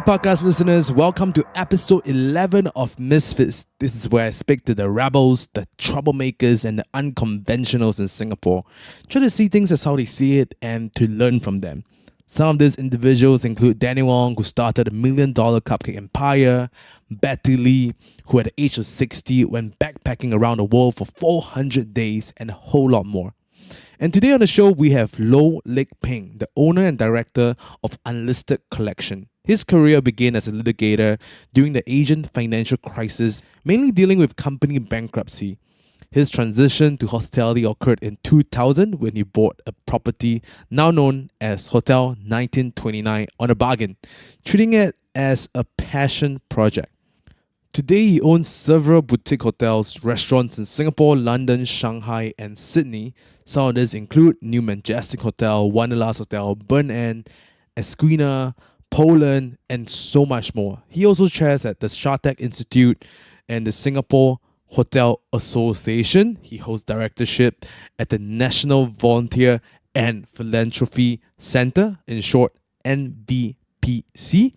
podcast listeners. Welcome to episode 11 of Misfits. This is where I speak to the rebels, the troublemakers, and the unconventionals in Singapore. Try to see things as how they see it and to learn from them. Some of these individuals include Danny Wong, who started a $1 million cupcake empire, Betty Lee, who at the age of 60 went backpacking around the world for 400 days, and a whole lot more. And today on the show, we have Loh Lik Peng, the owner and director of Unlisted Collection. His career began as a litigator during the Asian financial crisis, mainly dealing with company bankruptcy. His transition to hospitality occurred in 2000 when he bought a property now known as Hotel 1929 on a bargain, treating it as a passion project. Today, he owns several boutique hotels, restaurants in Singapore, London, Shanghai, and Sydney. Some of these include New Majestic Hotel, Wanderlust Hotel, Burn End, Esquina, Poland, and so much more. He also chairs at the Shatec Institute and the Singapore Hotel Association. He holds directorship at the National Volunteer and Philanthropy Centre, in short NVPC,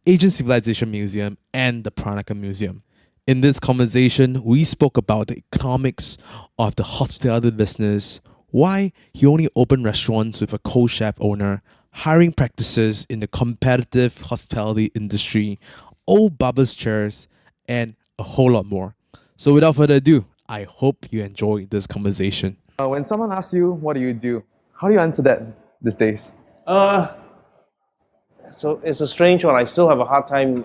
Asian Civilization Museum, and the Peranakan Museum. In this conversation, we spoke about the economics of the hospitality business, why he only opened restaurants with a co-chef owner, hiring practices in the competitive hospitality industry, old barber's chairs, and a whole lot more. So without further ado, I hope you enjoy this conversation. When someone asks you, what do? How do you answer that these days? So it's a strange one. I still have a hard time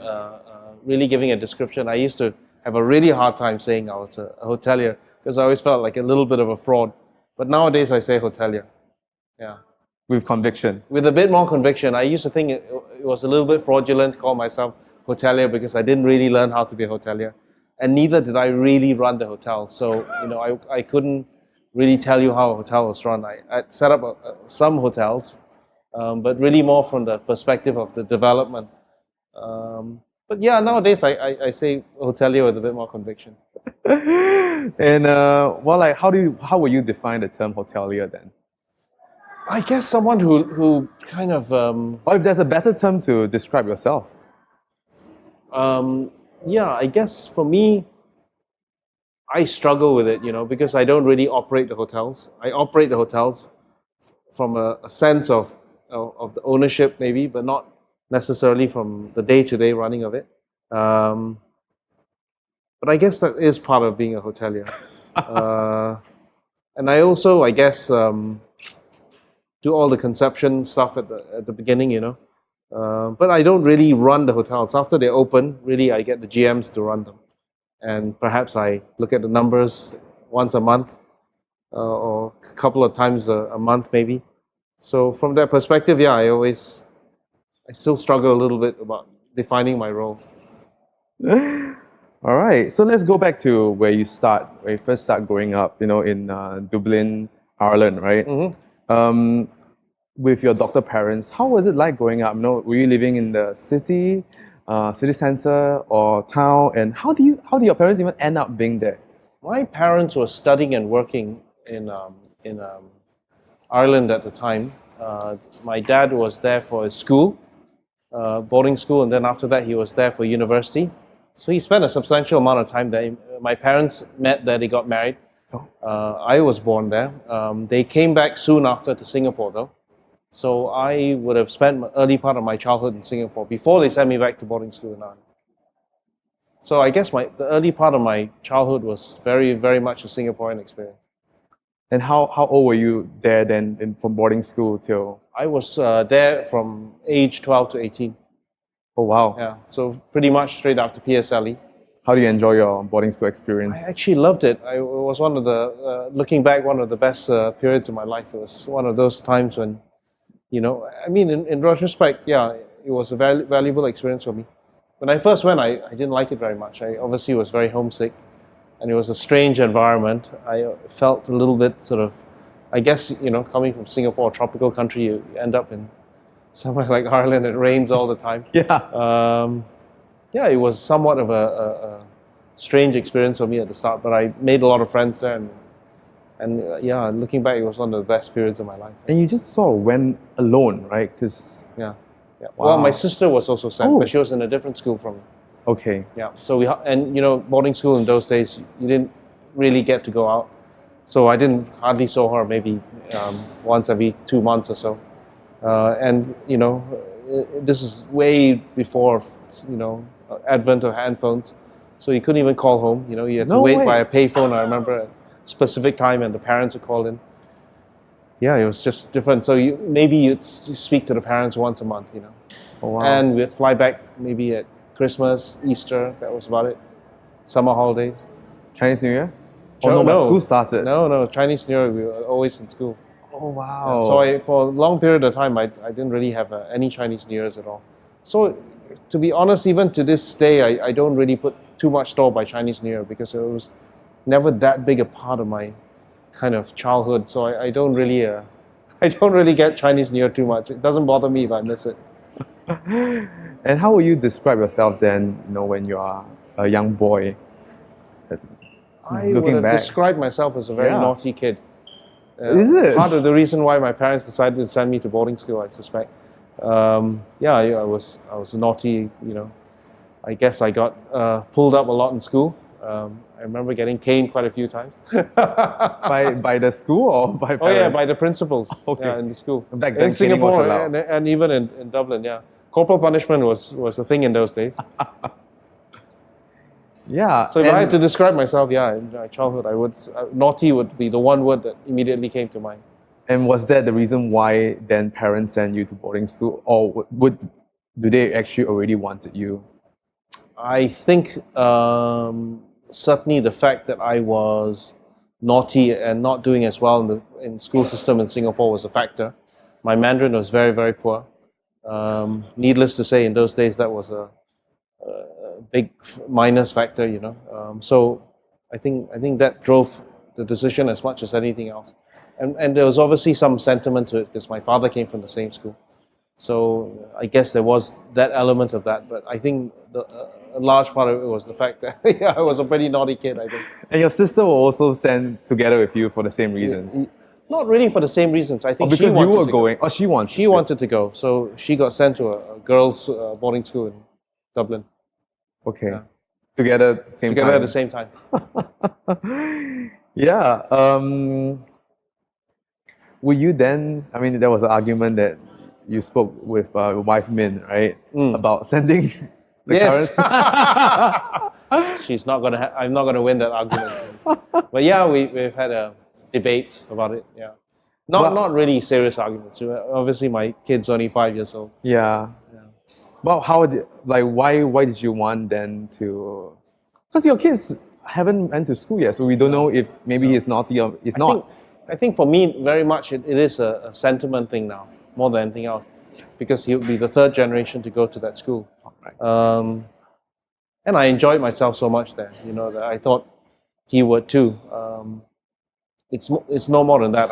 really giving a description. I used to have a really hard time saying I was a hotelier because I always felt like a little bit of a fraud. But nowadays I say hotelier. Yeah. With conviction. With a bit more conviction. I used to think it was a little bit fraudulent to call myself hotelier because I didn't really learn how to be a hotelier. And neither did I really run the hotel. So, I couldn't really tell you how a hotel was run. I set up some hotels, but really more from the perspective of the development. But yeah, nowadays I say hotelier with a bit more conviction. And how would you define the term hotelier then? I guess someone who kind of... Or if there's a better term to describe yourself. Yeah, I guess for me, I struggle with it, because I don't really operate the hotels. I operate the hotels from a sense of the ownership maybe, but not necessarily from the day-to-day running of it. But I guess that is part of being a hotelier. And I also, I guess, do all the conception stuff at the beginning, But I don't really run the hotels. After they open, really I get the GMs to run them. And perhaps I look at the numbers once a month or a couple of times a month maybe. So from that perspective, yeah, I still struggle a little bit about defining my role. All right, so let's go back to where you first start growing up, in Dublin, Ireland, right? Mm-hmm. With your doctor parents, how was it like growing up? Were you living in the city center or town? And how do your parents even end up being there? My parents were studying and working in Ireland at the time. My dad was there for his school, boarding school, and then after that he was there for university. So he spent a substantial amount of time there. My parents met there, they got married. I was born there. They came back soon after to Singapore though. So I would have spent the early part of my childhood in Singapore before they sent me back to boarding school in Ireland. So I guess the early part of my childhood was very, very much a Singaporean experience. And how old were you there then from boarding school till? I was there from age 12 to 18. Oh wow. Yeah, so pretty much straight after PSLE. How do you enjoy your boarding school experience? I actually loved it. It was one of looking back, one of the best periods of my life. It was one of those times when, in retrospect, yeah, it was a very valuable experience for me. When I first went, I didn't like it very much. I obviously was very homesick, and it was a strange environment. I felt a little bit sort of, I guess, coming from Singapore, a tropical country, you end up in somewhere like Ireland, it rains all the time. Yeah. Yeah, it was somewhat of a strange experience for me at the start, but I made a lot of friends there, and yeah, looking back, it was one of the best periods of my life. And you just sort of went alone, right? Because yeah, Yeah. Well, my Wow. sister was also sent, Oh. but she was in a different school from me. Okay. Yeah. So and boarding school in those days, you didn't really get to go out. So I didn't hardly saw her maybe once every 2 months or so. And this is way before advent of handphones, so you couldn't even call home. You had to No wait way. by a payphone. I remember at a specific time, and the parents would call in. Yeah, it was just different. So maybe you'd speak to the parents once a month. Oh, wow. And we'd fly back maybe at Christmas, Easter. That was about it. Summer holidays. Chinese New Year? Oh no, but school started. No, Chinese New Year, we were always in school. Oh wow. So for a long period of time, I didn't really have any Chinese New Years at all. So to be honest, even to this day, I don't really put too much store by Chinese New Year because it was never that big a part of my kind of childhood. So I don't really I don't really get Chinese New Year too much. It doesn't bother me if I miss it. And how will you describe yourself then, when you are a young boy? I Looking would have back. described myself as a very Yeah. naughty kid. Is it? Part of the reason why my parents decided to send me to boarding school, I suspect. I was naughty. I guess I got pulled up a lot in school. I remember getting caned quite a few times. by the school or by Oh yeah, parents? by the principals. Okay. Yeah, in the school. Back then, in caning was Singapore allowed. and even in Dublin. Yeah, corporal punishment was a thing in those days. Yeah. So if I had and- to describe myself, in my childhood, I would naughty would be the one word that immediately came to mind. And was that the reason why then parents sent you to boarding school, or do they actually already wanted you? I think certainly the fact that I was naughty and not doing as well in school system in Singapore was a factor. My Mandarin was very, very poor. Needless to say, in those days, that was a big minus factor, So I think that drove the decision as much as anything else. And there was obviously some sentiment to it because my father came from the same school. So I guess there was that element of that. But I think a large part of it was the fact that I was a pretty naughty kid, I think. And your sister will also send together with you for the same reasons. Not really for the same reasons. I Or think because she you wanted were to go. going, or she wanted She to. wanted to go. So she got sent to a girls' boarding school in Dublin. Okay. Yeah. Together, same Together time. at the same time. Yeah. Were you then? I mean, there was an argument that you spoke with your wife Min, right, about sending the Yes. current. She's not gonna. I'm not gonna win that argument. But yeah, we've had debates about it. Yeah, not really serious arguments. Obviously, my kid's only 5 years old. Yeah. Well, why did you want then to? Because your kids haven't went to school yet, so we don't know if maybe it's naughty or it's not. I think for me, very much it is a sentiment thing now, more than anything else, because he'll be the third generation to go to that school. Right. And I enjoyed myself so much there, that I thought he would too. It's no more than that.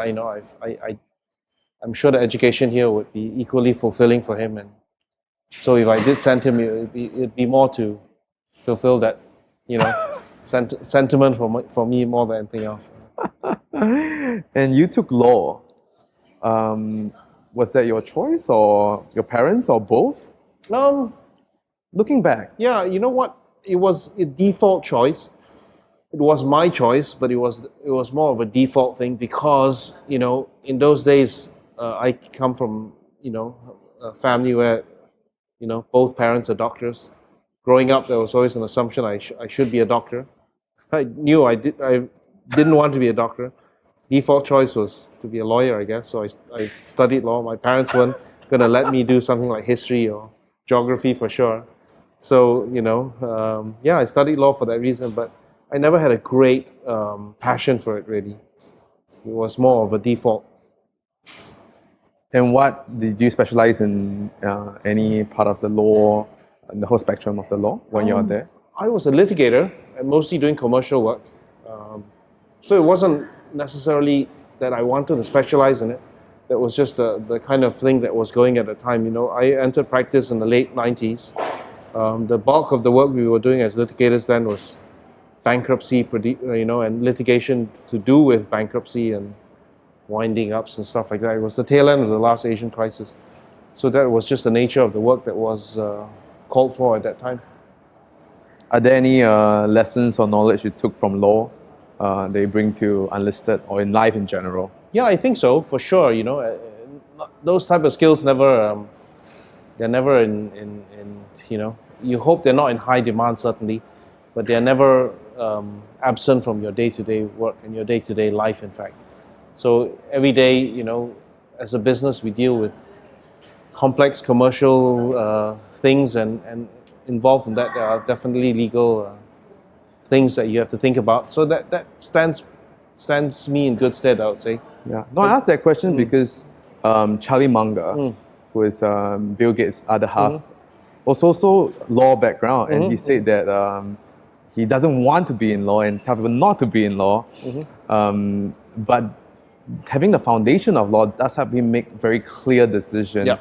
I'm sure the education here would be equally fulfilling for him, and so if I did send him, it'd be more to fulfill that, sentiment for me more than anything else. And you took law. Was that your choice or your parents or both? Looking back. Yeah, you know what? It was a default choice. It was my choice, but it was more of a default thing because in those days I come from a family where both parents are doctors. Growing up, there was always an assumption I should be a doctor. I knew I didn't want to be a doctor. Default choice was to be a lawyer, I guess. So I studied law. My parents weren't going to let me do something like history or geography for sure. So, I studied law for that reason, but I never had a great passion for it, really. It was more of a default. And what did you specialize in? Any part of the law, the whole spectrum of the law when you're there? I was a litigator and mostly doing commercial work. So it wasn't necessarily that I wanted to specialize in it. That was just the kind of thing that was going at the time. I entered practice in the late 90s. The bulk of the work we were doing as litigators then was bankruptcy, and litigation to do with bankruptcy and winding ups and stuff like that. It was the tail end of the last Asian crisis. So that was just the nature of the work that was called for at that time. Are there any lessons or knowledge you took from law they bring to unlisted or in life in general? Yeah, I think so, for sure. You know, those type of skills never, they're never in, you know, you hope they're not in high demand, certainly, but they're never absent from your day-to-day work and your day-to-day life, in fact. So every day, you know, as a business, we deal with complex commercial things, and involved in that, there are definitely legal things that you have to think about. So that stands me in good stead, I would say. Yeah. No, I asked that question because Charlie Munger, who is Bill Gates' other half, was also law background, and he said that he doesn't want to be in law and tell people not to be in law. But having the foundation of law does help him make very clear decisions. Yeah.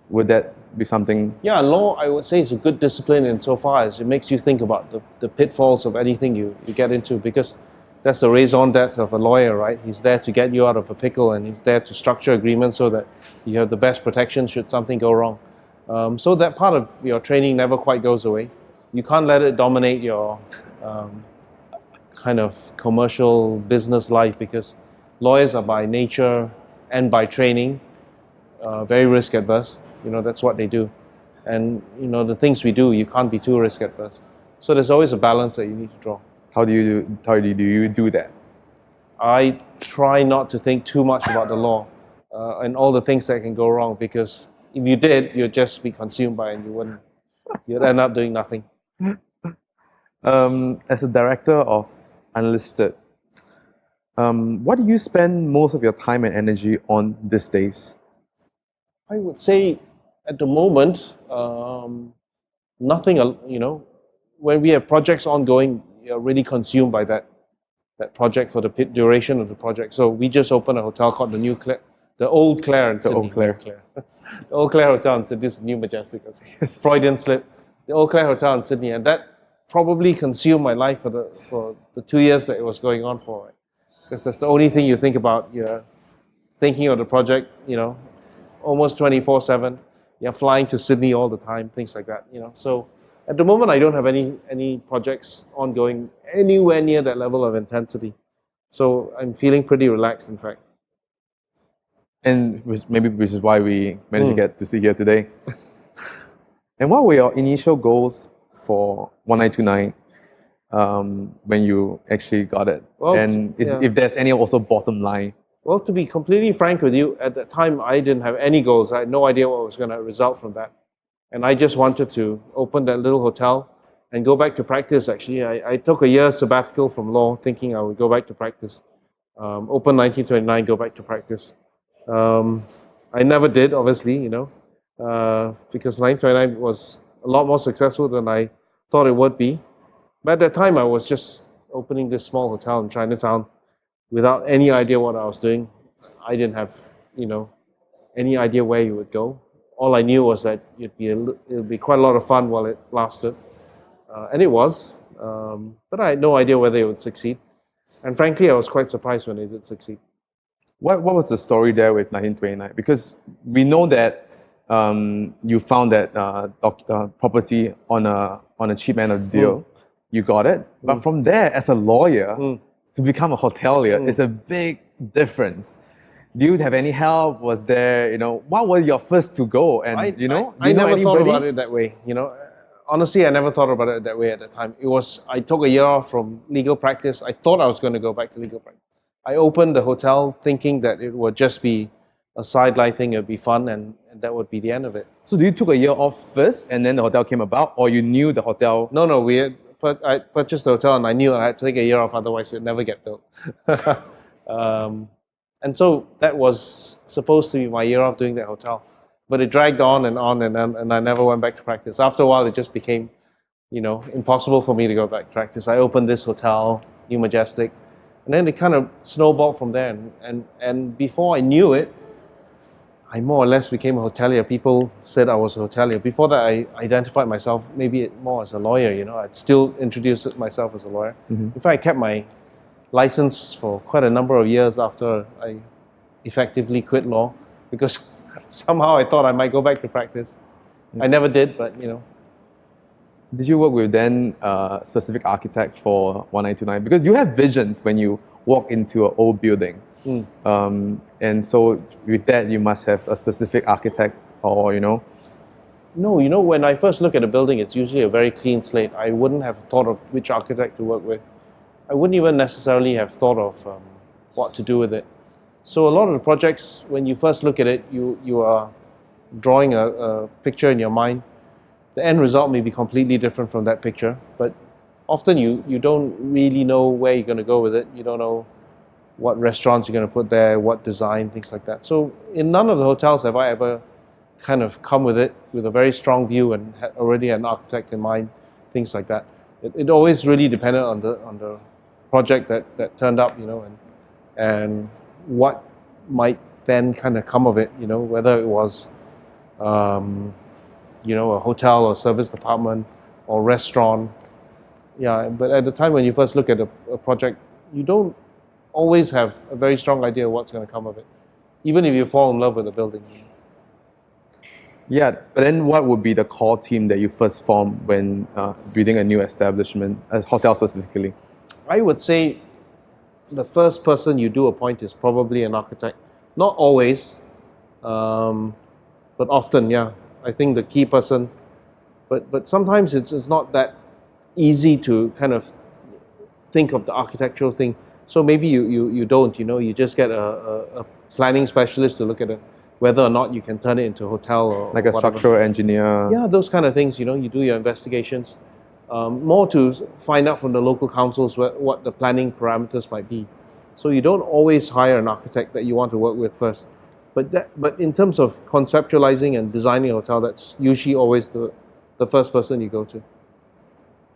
Would that be something? Yeah, law, I would say, is a good discipline insofar as it makes you think about the pitfalls of anything you get into, because that's the raison d'etre of a lawyer, right? He's there to get you out of a pickle, and he's there to structure agreements so that you have the best protection should something go wrong. So that part of your training never quite goes away. You can't let it dominate your kind of commercial business life, because lawyers are by nature and by training very risk adverse. You know, that's what they do. And, you know, the things we do, you can't be too risk adverse. So there's always a balance that you need to draw. How do you do that? I try not to think too much about the law and all the things that can go wrong, because if you did, you'd just be consumed by it and you'd end up doing nothing. As a director of Unlisted, what do you spend most of your time and energy on these days? I would say at the moment, nothing, you know, when we have projects ongoing, you're really consumed by that project for the duration of the project. So we just opened a hotel called the Old Clare in Sydney. Old Clare. The Old Clare Hotel in Sydney. This is New Majestic. Freudian slip. The Old Clare Hotel in Sydney, and that probably consumed my life for the 2 years that it was going on for. Right? Because that's the only thing you think about. You're thinking of the project, you know, almost 24/7. You're flying to Sydney all the time, things like that, you know. So at the moment, I don't have any projects ongoing anywhere near that level of intensity. So I'm feeling pretty relaxed, in fact. And which is why we managed to get to see here today. And what were your initial goals for 1929 when you actually got it? Well, and if there's any also bottom line? Well, to be completely frank with you, at that time, I didn't have any goals. I had no idea what was going to result from that. And I just wanted to open that little hotel and go back to practice, actually. I took a year sabbatical from law, thinking I would go back to practice. Open 1929, go back to practice. I never did, obviously, you know, because 1929 was a lot more successful than I thought it would be. But at that time, I was just opening this small hotel in Chinatown without any idea what I was doing. I didn't have, you know, any idea where you would go. All I knew was that it'd be quite a lot of fun while it lasted. And it was. But I had no idea whether it would succeed. And frankly, I was quite surprised when it did succeed. What was the story there with 1929? Because we know that you found that property on a cheap end of the deal. You got it. But from there, as a lawyer, to become a hotelier is a big difference. Do you have any help? Was there, you know, what were your first to go? And I never thought about it that way. You know, honestly, I never thought about it that way at the time. I took a year off from legal practice. I thought I was going to go back to legal practice. I opened the hotel thinking that it would just be a sideline thing. It would be fun, and that would be the end of it. So, you took a year off first, and then the hotel came about, or you knew the hotel? No, I purchased the hotel, and I knew I had to take a year off, otherwise it'd never get built. And so that was supposed to be my year off doing that hotel. But it dragged on, and I never went back to practice. After a while, it just became, you know, impossible for me to go back to practice. I opened this hotel, New Majestic, and then it kind of snowballed from there. And before I knew it, I more or less became a hotelier. People said I was a hotelier. Before that, I identified myself maybe more as a lawyer, you know. I'd still introduced myself as a lawyer. In fact, I kept my license for quite a number of years after I effectively quit law, because somehow I thought I might go back to practice. I never did, but you know. Did you work with then specific architect for 1929? Because you have visions when you walk into an old building. And so with that, you must have a specific architect or, No, you know, when I first look at a building, it's usually a very clean slate. I wouldn't have thought of which architect to work with. I wouldn't even necessarily have thought of what to do with it. So a lot of the projects, when you first look at it, you are drawing a picture in your mind. The end result may be completely different from that picture, but often you don't really know where you're going to go with it. You don't know what restaurants you're going to put there, what design, things like that. So in none of the hotels have I ever kind of come with it with a very strong view and had already an architect in mind, things like that. It always really depended on the project that turned up, and what might then kind of come of it, whether it was a hotel or service department or restaurant. Yeah, but at the time when you first look at a project, you don't always have a very strong idea of what's going to come of it, even if you fall in love with the building. Yeah, but then what would be the core team that you first formed when building a new establishment, a hotel specifically? I would say the first person you do appoint is probably an architect. Not always, but often, yeah. I think the key person, but sometimes it's not that easy to kind of think of the architectural thing. So maybe you don't, you just get a planning specialist to look at it, whether or not you can turn it into a hotel or like a whatever. structural engineer. Yeah, those kind of things, you do your investigations. More to find out from the local councils what the planning parameters might be. So you don't always hire an architect that you want to work with first. But in terms of conceptualizing and designing a hotel, that's usually always the first person you go to.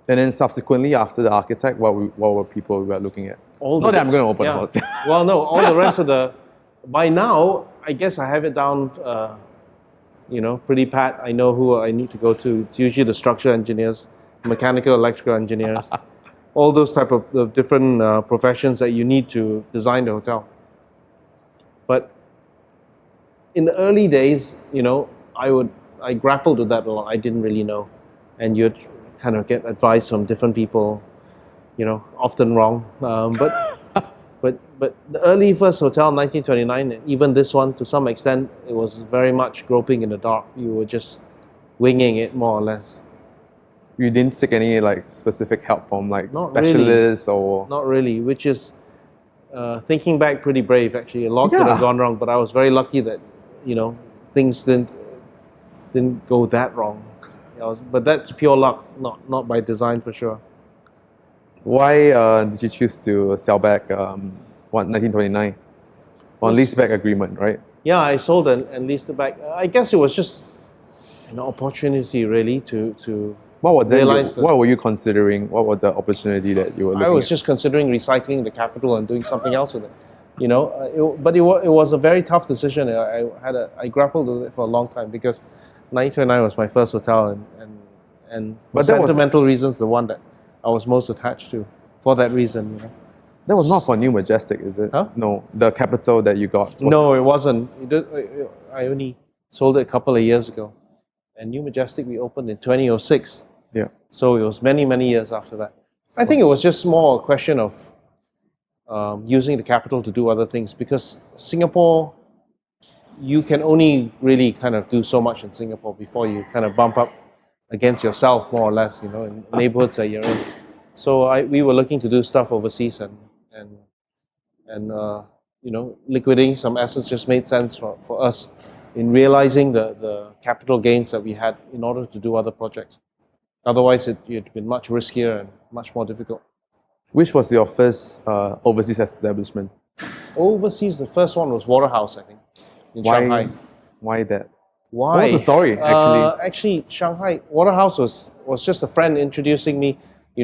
And then subsequently after the architect, what were people we were looking at? Not that I'm going to open a hotel. Well, no, all the rest of by now, I guess I have it down, pretty pat. I know who I need to go to. It's usually the structural engineers, mechanical, electrical engineers, all those type of different professions that you need to design the hotel. But in the early days, I grappled with that a lot. I didn't really know, and you'd kind of get advice from different people, often wrong. But the early first hotel, 1929, and even this one, to some extent, it was very much groping in the dark. You were just winging it more or less. You didn't seek any specific help from Not specialists really. or? Not really, which is thinking back pretty brave actually. A lot could have gone wrong, but I was very lucky that things didn't go that wrong. But that's pure luck, not by design for sure. Why did you choose to sell back 1929 on leaseback agreement, right? Yeah, I sold and leased it back. I guess it was just an opportunity really to What were you considering? What was the opportunity that you were looking I was at? just considering recycling the capital and doing something else with it. But it was a very tough decision. I grappled with it for a long time because 1929 was my first hotel and for sentimental reasons, the one that I was most attached to for that reason. That was not for New Majestic, is it? Huh? No, the capital that you got. No, it wasn't. I only sold it a couple of years ago. And New Majestic we opened in 2006. Yeah. So it was many, many years after that. I think it was just more a question of using the capital to do other things because Singapore, you can only really kind of do so much in Singapore before you kind of bump up against yourself more or less, in neighborhoods that you're in. So we were looking to do stuff overseas and liquidating some assets just made sense for us in realizing the capital gains that we had in order to do other projects. Otherwise, it'd been much riskier and much more difficult. Which was your first overseas establishment? Overseas, the first one was Waterhouse, I think, in Shanghai. Why that? Why? What was the story, actually? Actually, Shanghai, Waterhouse was just a friend introducing me. He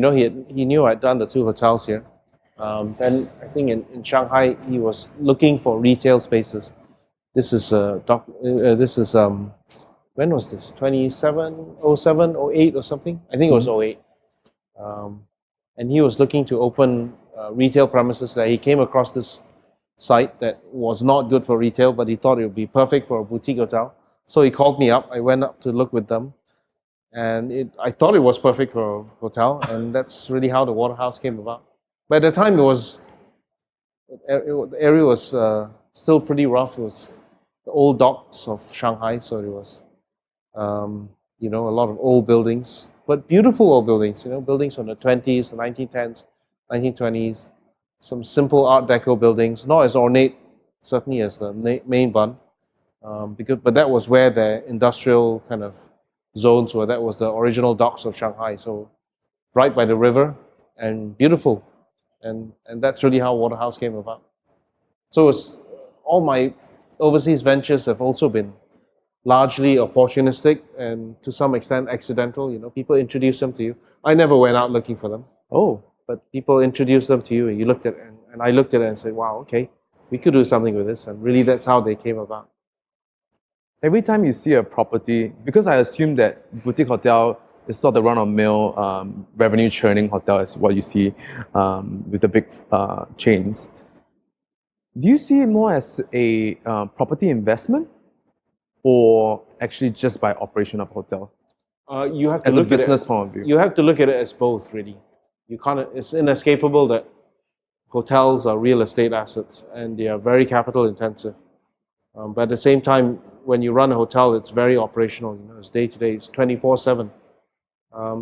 knew I'd done the 2 hotels here. Then I think in Shanghai, he was looking for retail spaces. This is when was this? 07, 08 or something? I think it was 08. And he was looking to open retail premises there. He came across this site that was not good for retail, but he thought it would be perfect for a boutique hotel. So he called me up. I went up to look with them, and I thought it was perfect for a hotel, and that's really how the Waterhouse came about. But at the time, the area was still pretty rough. It was the old docks of Shanghai, so it was a lot of old buildings, but beautiful old buildings. Buildings from the 20s, the 1910s, 1920s. Some simple Art Deco buildings, not as ornate certainly as the main bund, but that was where the industrial kind of zones were. That was the original docks of Shanghai, so right by the river and beautiful, and that's really how Waterhouse came about. So all my overseas ventures have also been largely opportunistic and to some extent accidental. People introduce them to you. I never went out looking for them, Oh, but people introduce them to you, and you looked at it, and I looked at it and said, "Wow, okay, we could do something with this." And really, that's how they came about. every time you see a property, because I assume that boutique hotel is not the run-of-mill revenue churning hotel as what you see with the big chains. Do you see it more as a property investment, or actually just by operation of hotel You have to as a look at business it. point of view? You have to look at it as both, really. You can't. It's inescapable that hotels are real estate assets, and they are very capital intensive. But at the same time, when you run a hotel, it's very operational. It's day to day. It's 24/7.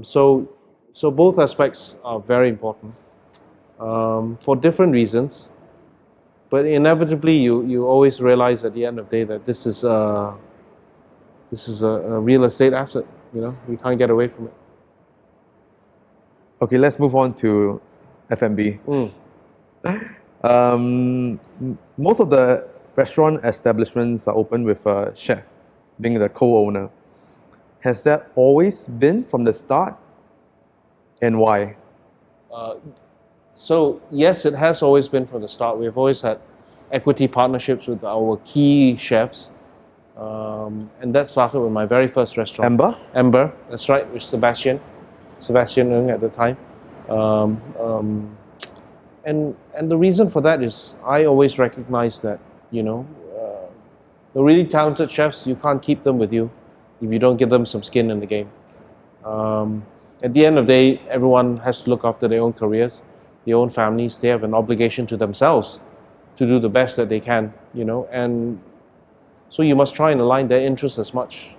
So both aspects are very important for different reasons. But inevitably, you always realize at the end of the day that this is a real estate asset. You can't get away from it. Okay, let's move on to F&B. Most of the restaurant establishments are open with a chef being the co-owner. Has that always been from the start, and why? So yes, it has always been from the start. We've always had equity partnerships with our key chefs, and that started with my very first restaurant. Ember, that's right, with Sebastian Ng at the time. And the reason for that is I always recognize that the really talented chefs, you can't keep them with you if you don't give them some skin in the game. At the end of the day, everyone has to look after their own careers, their own families. They have an obligation to themselves to do the best that they can, and so you must try and align their interests as much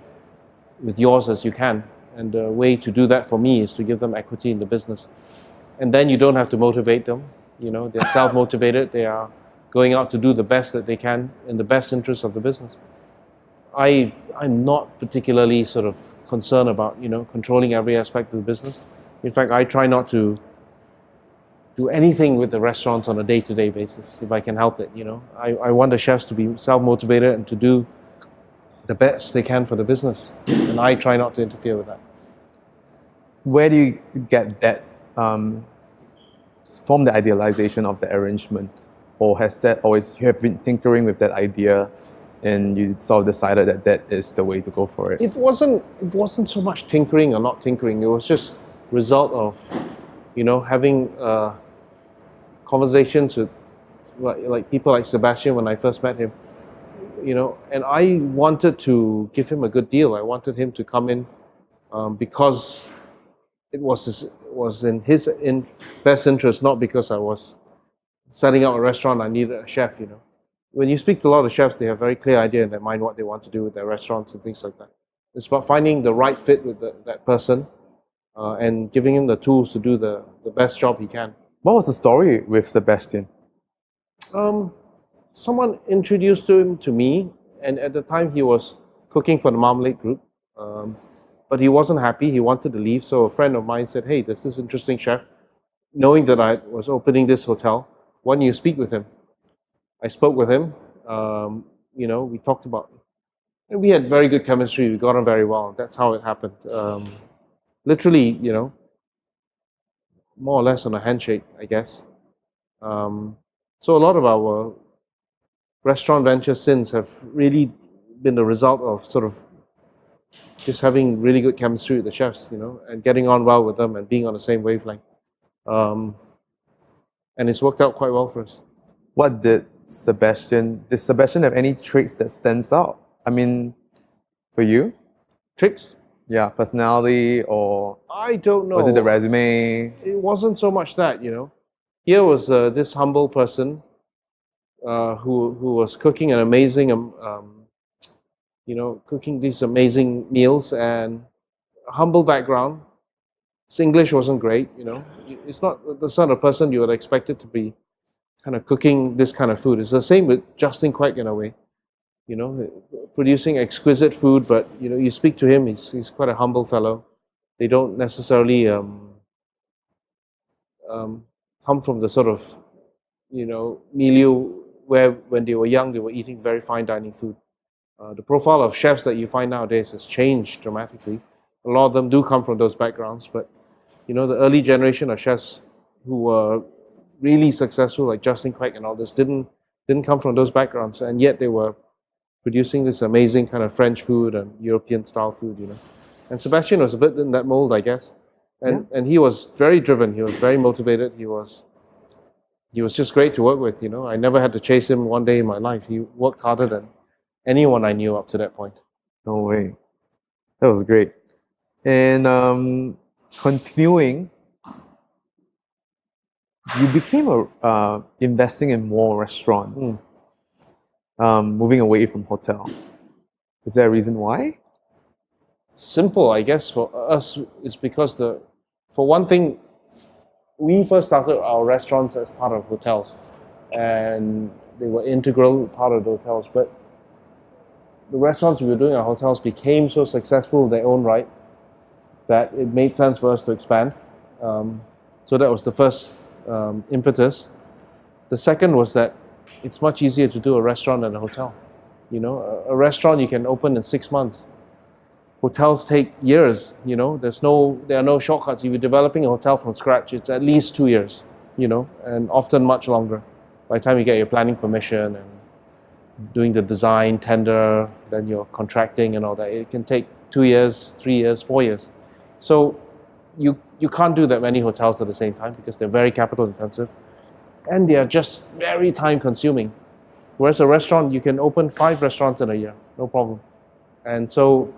with yours as you can. And the way to do that for me is to give them equity in the business. And then you don't have to motivate them. They're self-motivated. They are going out to do the best that they can in the best interest of the business. I'm not particularly sort of concerned about, controlling every aspect of the business. In fact, I try not to do anything with the restaurants on a day-to-day basis if I can help it. I want the chefs to be self-motivated and to do the best they can for the business, and I try not to interfere with that. Where do you get that from the idealization of the arrangement, or has that always you have been tinkering with that idea, and you sort of decided that that is the way to go for it? It wasn't so much tinkering or not tinkering. It was just result of having conversations with like people like Sebastian when I first met him. And I wanted to give him a good deal. I wanted him to come in because it was in his best interest, not because I was setting up a restaurant. I needed a chef. When you speak to a lot of chefs, they have a very clear idea in their mind what they want to do with their restaurants and things like that. It's about finding the right fit with that person and giving him the tools to do the best job he can. What was the story with Sebastian? Someone introduced him to me, and at the time he was cooking for the Marmalade Group, but he wasn't happy. He wanted to leave, so a friend of mine said, "Hey, there's this interesting chef. Knowing that I was opening this hotel, why don't you speak with him?" I spoke with him. We talked about it. And we had very good chemistry. We got on very well. That's how it happened. Literally, more or less on a handshake, I guess. So a lot of our restaurant ventures since have really been the result of sort of just having really good chemistry with the chefs, and getting on well with them and being on the same wavelength. And it's worked out quite well for us. What did Sebastian. Does Sebastian have any traits that stands out? I mean, for you? Tricks? Yeah, personality or I don't know. was it the resume? It wasn't so much that, you know. Here was this humble person who was cooking an amazing, cooking these amazing meals, and a humble background. His English wasn't great, you know. It's not the sort of person you would expect it to be kind of cooking this kind of food. It's the same with Justin Quek in a way, you know, producing exquisite food, but, you know, you speak to him, he's quite a humble fellow. They don't necessarily come from the sort of, you know, milieu where when they were young, they were eating very fine dining food. The profile of chefs that you find nowadays has changed dramatically. A lot of them do come from those backgrounds, but, you know, the early generation of chefs who were really successful, like Justin Quek and all this, didn't come from those backgrounds, and yet they were producing this amazing kind of French food and European style food, you know. And Sebastian was a bit in that mold, I guess. And he was very driven. He was very motivated. He was just great to work with, you know. I never had to chase him one day in my life. He worked harder than anyone I knew up to that point. No way. That was great. And continuing, you became investing in more restaurants, moving away from hotel. Is there a reason why? Simple, I guess, for us is because for one thing, we first started our restaurants as part of hotels, and they were integral part of the hotels. But the restaurants we were doing at hotels became so successful in their own right that it made sense for us to expand. So that was the first impetus. The second was that it's much easier to do a restaurant than a hotel. You know, a restaurant you can open in 6 months. Hotels take years, you know. There are no shortcuts. If you're developing a hotel from scratch, it's at least 2 years, you know, and often much longer. By the time you get your planning permission and doing the design, tender, then you're contracting and all that, it can take 2 years, 3 years, 4 years. So you can't do that many hotels at the same time because they're very capital intensive and they are just very time consuming. Whereas a restaurant, you can open 5 restaurants in a year, no problem. And so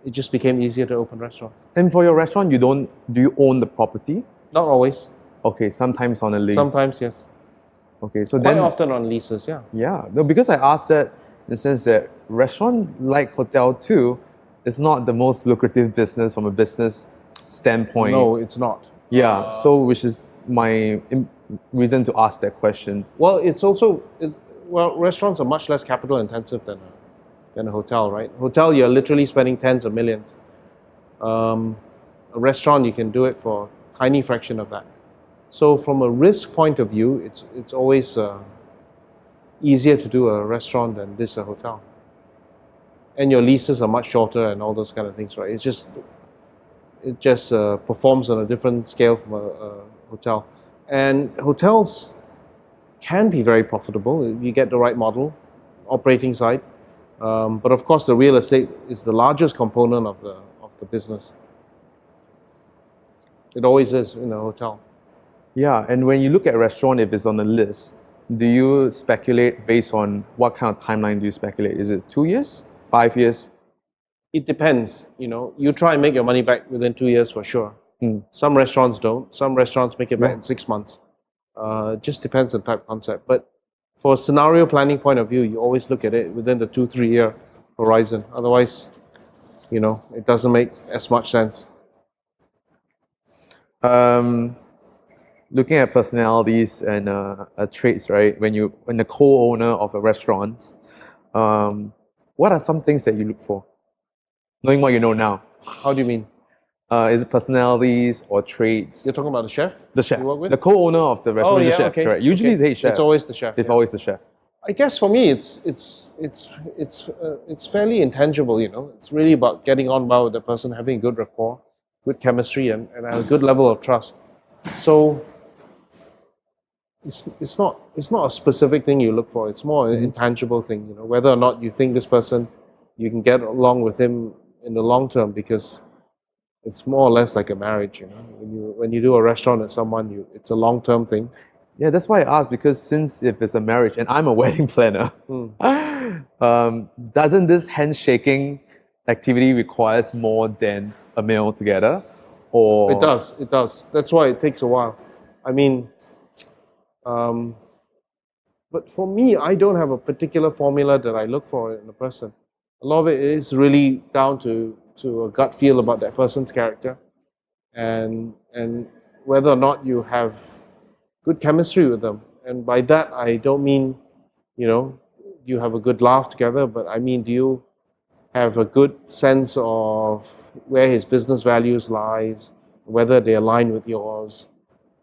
it just became easier to open restaurants. And for your restaurant, do you own the property? Not always. Okay, sometimes on a lease. Sometimes, yes. Okay, so Quite then often on leases, yeah. yeah, no, because I asked that in the sense that restaurant like hotel too is not the most lucrative business from a business standpoint. No, it's not. Yeah, so which is my reason to ask that question. Well, restaurants are much less capital intensive than a hotel, right? Hotel, you're literally spending tens of millions. A restaurant, you can do it for a tiny fraction of that. So from a risk point of view, it's always easier to do a restaurant than a hotel. And your leases are much shorter and all those kind of things, right? It just performs on a different scale from a hotel. And hotels can be very profitable if you get the right model, operating side. But of course, the real estate is the largest component of the business. It always is in a hotel. Yeah, and when you look at a restaurant, if it's on the list, do you speculate based on what kind of timeline do you speculate? Is it 2 years, 5 years? It depends. You know, you try and make your money back within 2 years for sure. Some restaurants don't. Some restaurants make it back in 6 months. Just depends on type of concept. But for a scenario planning point of view, you always look at it within the 2-3 year horizon. Otherwise, you know, it doesn't make as much sense. Looking at personalities and traits, right? When the co-owner of a restaurant, what are some things that you look for? Knowing what you know now. How do you mean? Is it personalities or traits? You're talking about the chef? The chef. You work with? The co-owner of the restaurant is the chef, okay. correct? Usually it's the head chef. It's always the chef. It's always the chef. I guess for me, it's fairly intangible. You know, it's really about getting on well with the person, having a good rapport, good chemistry, and a good level of trust. So it's not a specific thing you look for. It's more an intangible thing. You know, whether or not you think this person, you can get along with him in the long term, because it's more or less like a marriage. You know, when you do a restaurant with someone, it's a long term thing. Yeah, that's why I asked, because since if it's a marriage and I'm a wedding planner, doesn't this handshaking activity requires more than a meal together? Or It does. It does. That's why it takes a while. I mean, um, but for me, I don't have a particular formula that I look for in a person. A lot of it is really down to a gut feel about that person's character, and whether or not you have good chemistry with them. And by that, I don't mean, you have a good laugh together, but I mean, do you have a good sense of where his business values lies, whether they align with yours,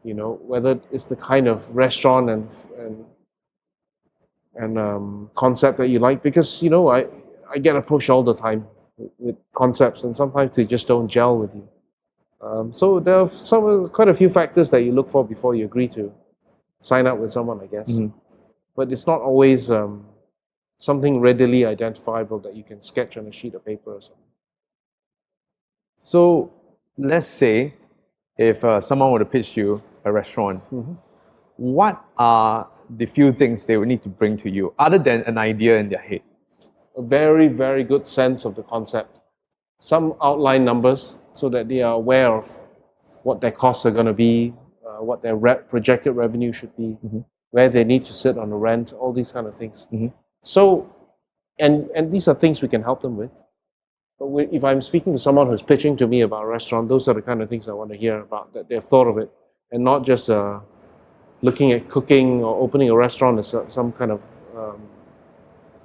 whether it's the kind of restaurant and concept that you like. Because I get approached all the time with concepts, and sometimes they just don't gel with you. So there are quite a few factors that you look for before you agree to sign up with someone, I guess. But it's not always something readily identifiable that you can sketch on a sheet of paper or something. so let's say if someone were to pitch you a restaurant, what are the few things they would need to bring to you other than an idea in their head? A very, very good sense of the concept. Some outline numbers so that they are aware of what their costs are going to be, what their projected revenue should be, where they need to sit on the rent, all these kind of things. So, and these are things we can help them with. But if I'm speaking to someone who's pitching to me about a restaurant, those are the kind of things I want to hear about, that they've thought of it, and not just looking at cooking or opening a restaurant as some kind of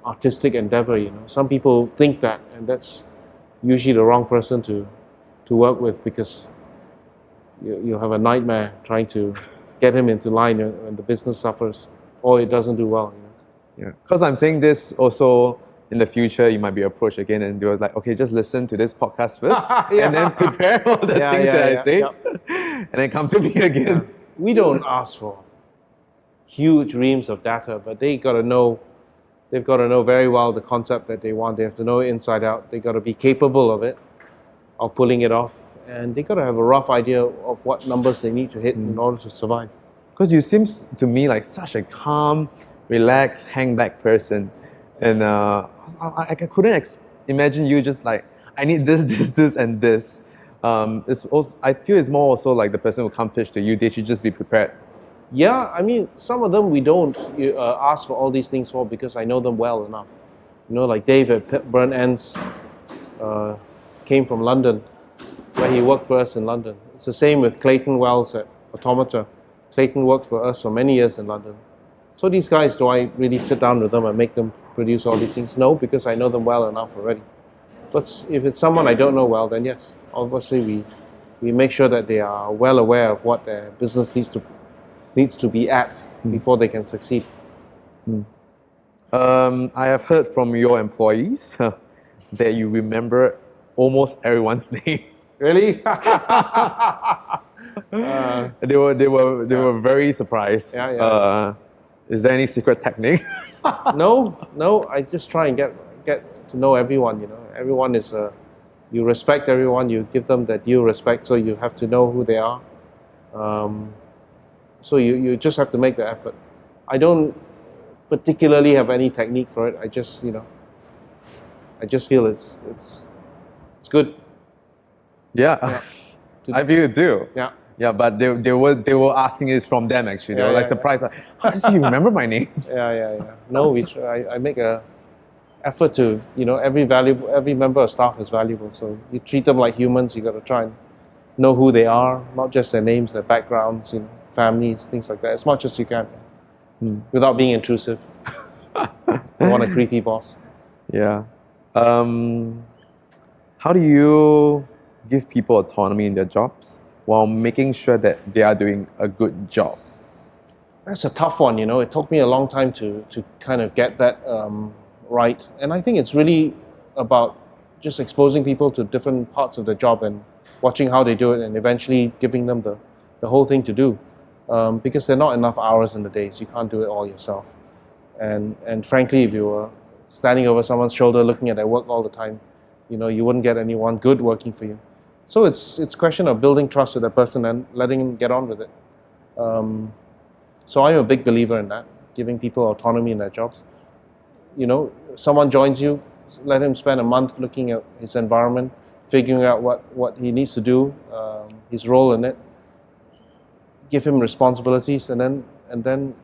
artistic endeavor. Some people think that, and that's usually the wrong person to work with, because you'll have a nightmare trying to get him into line when the business suffers or it doesn't do well. Yeah, because I'm saying this also in the future, you might be approached again and they were like, okay, just listen to this podcast first and then prepare all the things that I say and then come to me again. We don't ask for huge reams of data, but they've got to know very well the concept that they want. They have to know it inside out. They got to be capable of it, of pulling it off, and they got to have a rough idea of what numbers they need to hit in order to survive. Because you seem to me like such a calm, relaxed, hang back person, and I couldn't imagine you just like, I need this, this, and this. It's also, I feel it's more also like the person who come pitch to you, they should just be prepared. Yeah, I mean, some of them we don't ask for all these things for, because I know them well enough. Like Dave at Burnt Ends came from London, where he worked for us in London. It's the same with Clayton Wells at Automata. Clayton worked for us for many years in London. So these guys, do I really sit down with them and make them produce all these things? No, because I know them well enough already. But if it's someone I don't know well, then yes, obviously we make sure that they are well aware of what their business needs to be at before they can succeed. I have heard from your employees that you remember almost everyone's name. Really? They were very surprised. Is there any secret technique? No. I just try and get to know everyone. Everyone is you respect everyone. You give them that due respect. So you have to know who they are. So you just have to make the effort. I don't particularly have any technique for it. I just feel it's good. Yeah. I feel it too. Yeah. Yeah, but they were asking this from them actually. They were like surprised. Like, how does he remember my name? Yeah. No, I make a effort to, every member of staff is valuable. So you treat them like humans. You got to try and know who they are, not just their names, their backgrounds, families, things like that, as much as you can, without being intrusive. I want a creepy boss. Yeah. How do you give people autonomy in their jobs while making sure that they are doing a good job? That's a tough one. It took me a long time to kind of get that right. And I think it's really about just exposing people to different parts of the job and watching how they do it, and eventually giving them the whole thing to do. Because there are not enough hours in the days. You can't do it all yourself. And frankly, if you were standing over someone's shoulder looking at their work all the time, you wouldn't get anyone good working for you. So it's a question of building trust with that person and letting them get on with it. So I'm a big believer in that, giving people autonomy in their jobs. You know, someone joins you, let him spend a month looking at his environment, figuring out what he needs to do, his role in it. Give him responsibilities, and then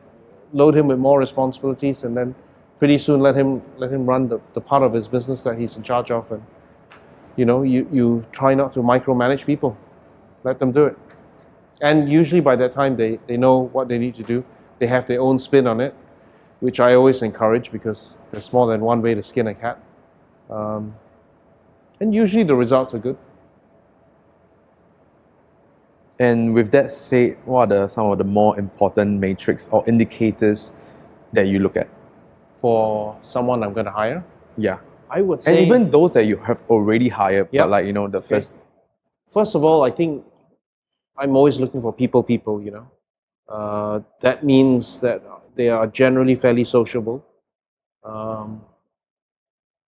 load him with more responsibilities, and then pretty soon let him run the part of his business that he's in charge of. And you know, you try not to micromanage people, let them do it. And usually by that time they know what they need to do. They have their own spin on it, which I always encourage, because there's more than one way to skin a cat. And usually the results are good. And with that said, what are some of the more important metrics or indicators that you look at? For someone I'm going to hire, Yeah. I would And say, even those that you have already hired, Yep. but like, the first. first of all, I think I'm always looking for people, you know. That means that they are generally fairly sociable.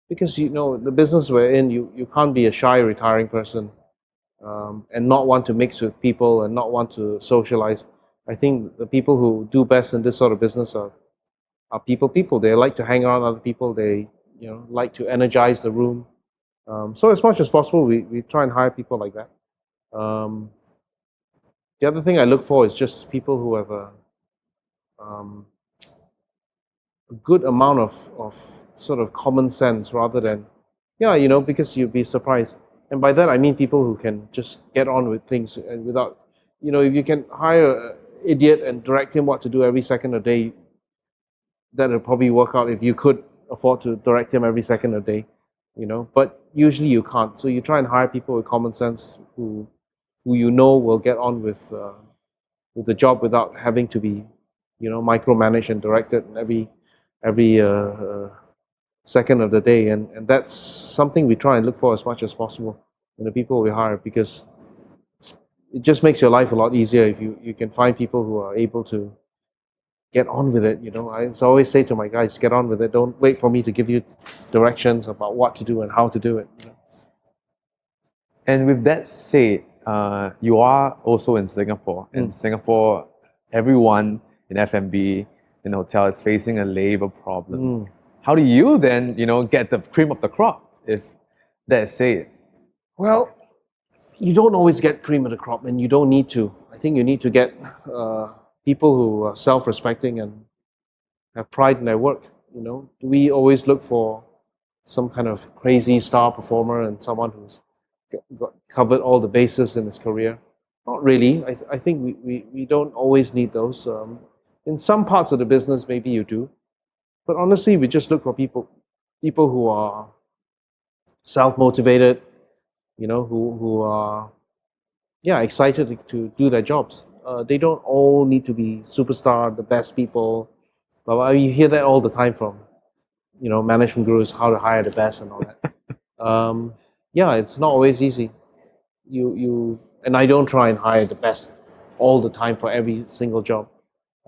Because, you know, the business we're in, you can't be a shy retiring person and not want to mix with people and not want to socialize. I think the people who do best in this sort of business are people. They like to hang around other people. They, you know, like to energize the room. So as much as possible, we try and hire people like that. The other thing I look for is just people who have a good amount of sort of common sense, rather than, yeah, you know, because you'd be surprised. And by that I mean people who can just get on with things and without, you know, if you can hire an idiot and direct him what to do every second a day, that would probably work out if you could afford to direct him every second a day, you know. But usually you can't. So you try and hire people with common sense who you know will get on with the job without having to be, you know, micromanaged and directed every second of the day. And that's something we try and look for as much as possible in the people we hire, because it just makes your life a lot easier if you can find people who are able to get on with it. You know, I always say to my guys, get on with it. Don't wait for me to give you directions about what to do and how to do it. You know? And with that said, you are also in Singapore. In Singapore, everyone in F&B, in hotel, is facing a labor problem. How do you then, get the cream of the crop, if that's said? Well, you don't always get cream of the crop, and you don't need to. I think you need to get people who are self-respecting and have pride in their work. You know, we always look for some kind of crazy star performer and someone who's got covered all the bases in his career. Not really. I think we don't always need those. In some parts of the business, maybe you do. But honestly, we just look for people who are self-motivated, you know, who are, excited to do their jobs. They don't all need to be superstar, the best people. But you hear that all the time from, management gurus, how to hire the best and all that. It's not always easy. And I don't try and hire the best all the time for every single job.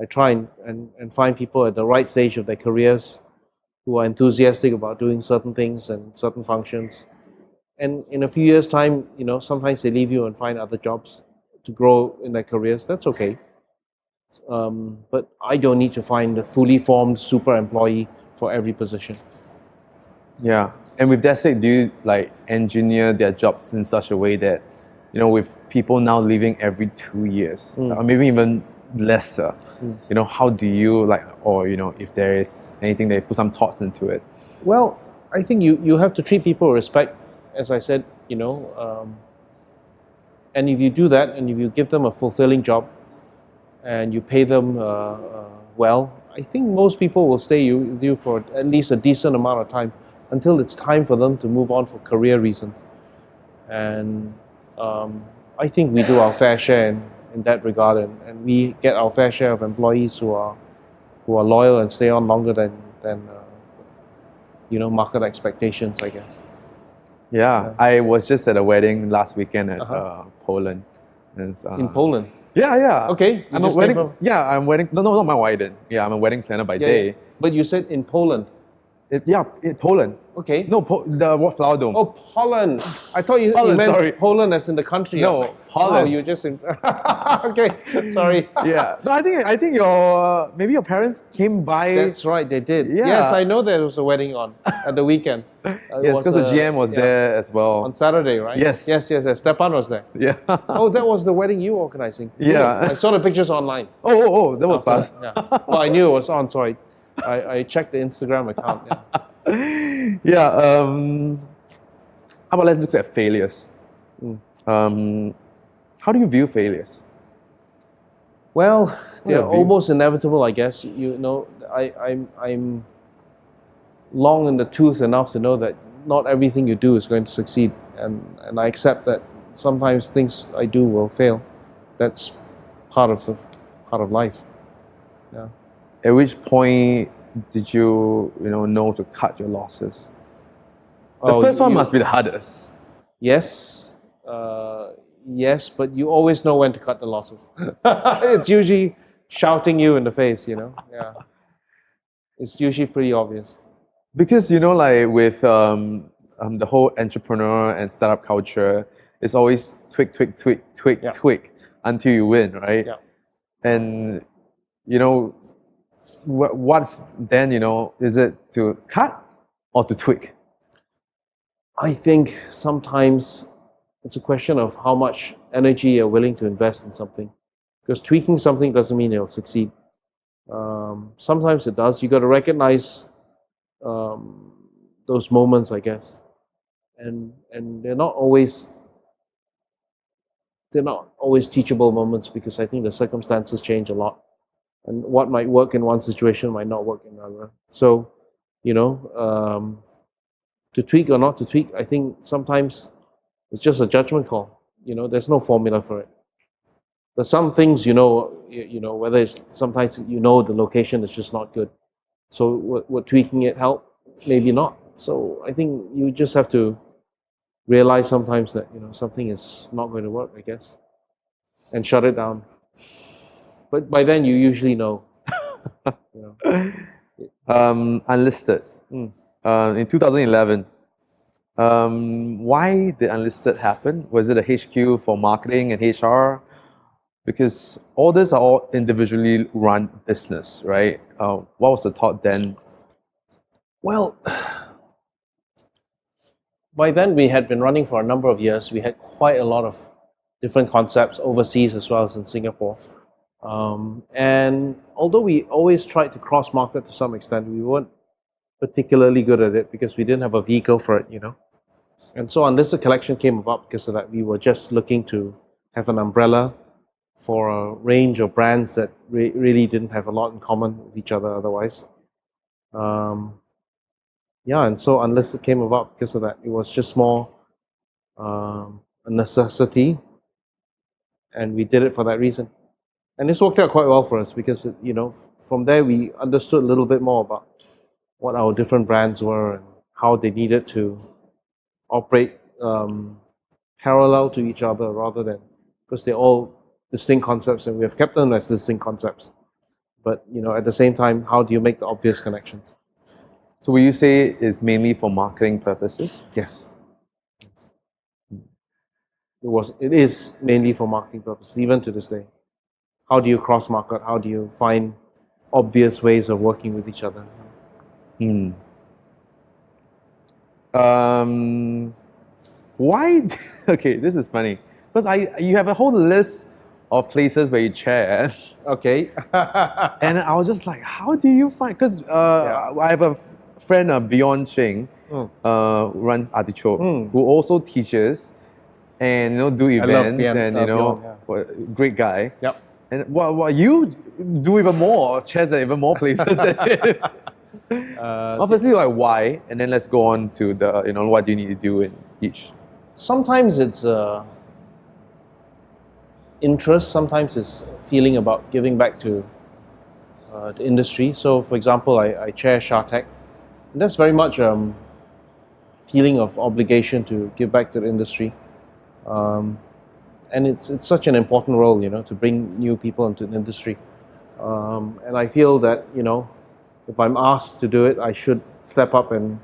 I try and find people at the right stage of their careers who are enthusiastic about doing certain things and certain functions. And in a few years' time, sometimes they leave you and find other jobs to grow in their careers. That's okay. But I don't need to find a fully formed super employee for every position. Yeah. And with that said, do you engineer their jobs in such a way that, with people now leaving every 2 years, or maybe even lesser, how do you or if there is anything that you put some thoughts into it? Well, I think you have to treat people with respect, as I said, and if you do that, and if you give them a fulfilling job, and you pay them well, I think most people will stay with you for at least a decent amount of time until it's time for them to move on for career reasons. And I think we do our fair share in that regard, and we get our fair share of employees who are loyal and stay on longer than market expectations, I guess. Yeah, I was just at a wedding last weekend at Poland. In Poland? Yeah. Okay. I'm a wedding. Yeah, I'm wedding. No, not my wedding. Yeah, I'm a wedding planner by day. But you said in Poland. Poland. Okay. No, the what Flower Dome. Oh, Poland. I thought you Poland, meant sorry. Poland as in the country. I was No, like, Holland. wow, you just okay. Sorry. Yeah. No, I think your maybe your parents came by. That's right, they did. Yeah. Yes, I know there was a wedding on at the weekend. Yes, because the GM was there as well. on Saturday, right? Yes. Yes. Stepan was there. Yeah. Oh, that was the wedding you were organizing. Yeah. I saw the pictures online. Oh, that was After fast. that, yeah. Well, I knew it was on, so I checked the Instagram account. Yeah. Yeah. How about let's look at failures. How do you view failures? Well, they're your views? almost inevitable, I guess. You know, I'm long in the tooth enough to know that not everything you do is going to succeed, and I accept that sometimes things I do will fail. That's part of life. Yeah. At which point did you know to cut your losses? The first one must be the hardest. Yes, yes, but you always know when to cut the losses. It's usually shouting you in the face, Yeah, it's usually pretty obvious. Because like with the whole entrepreneur and startup culture, it's always tweak until you win, right? Yeah. And what's then is it to cut or to tweak? I think sometimes it's a question of how much energy you're willing to invest in something. Because tweaking something doesn't mean it'll succeed. Sometimes it does. You got to recognize those moments, I guess, and they're not always teachable moments, because I think the circumstances change a lot, and what might work in one situation might not work in another. So, to tweak or not to tweak, I think sometimes it's just a judgment call. There's no formula for it. There's some things, whether it's sometimes the location is just not good. So would tweaking it help? Maybe not. So I think you just have to realize sometimes that something is not going to work, I guess, and shut it down. But by then you usually know. Unlisted. In 2011, why did Unlisted happen? Was it a HQ for marketing and HR? Because all these are all individually run business, right? What was the thought then? Well, by then we had been running for a number of years. We had quite a lot of different concepts overseas as well as in Singapore. And although we always tried to cross-market to some extent, we weren't particularly good at it because we didn't have a vehicle for it, And so Unlisted Collection came about because of that. We were just looking to have an umbrella for a range of brands that really didn't have a lot in common with each other otherwise. And so Unlisted came about because of that. It was just more a necessity, and we did it for that reason. And this worked out quite well for us because, from there we understood a little bit more about what our different brands were and how they needed to operate parallel to each other rather than, because they're all distinct concepts and we have kept them as distinct concepts. But, at the same time, how do you make the obvious connections? So will you say it's mainly for marketing purposes? Yes. It is mainly for marketing purposes, even to this day. How do you cross-market? How do you find obvious ways of working with each other? Why? Okay, this is funny. Because you have a whole list of places where you chair. Okay. And I was just like, how do you find? Because I have a friend, Beyond Ching, who runs Artichoke, who also teaches and do events, Beyond, and great guy. Yep. And what you do even more, chairs at even more places than him. Obviously, like why, and then let's go on to the what do you need to do in each. Sometimes it's interest. Sometimes it's feeling about giving back to the industry. So, for example, I chair ShareTech, and that's very much feeling of obligation to give back to the industry. And it's such an important role, to bring new people into the industry. And I feel that, if I'm asked to do it, I should step up and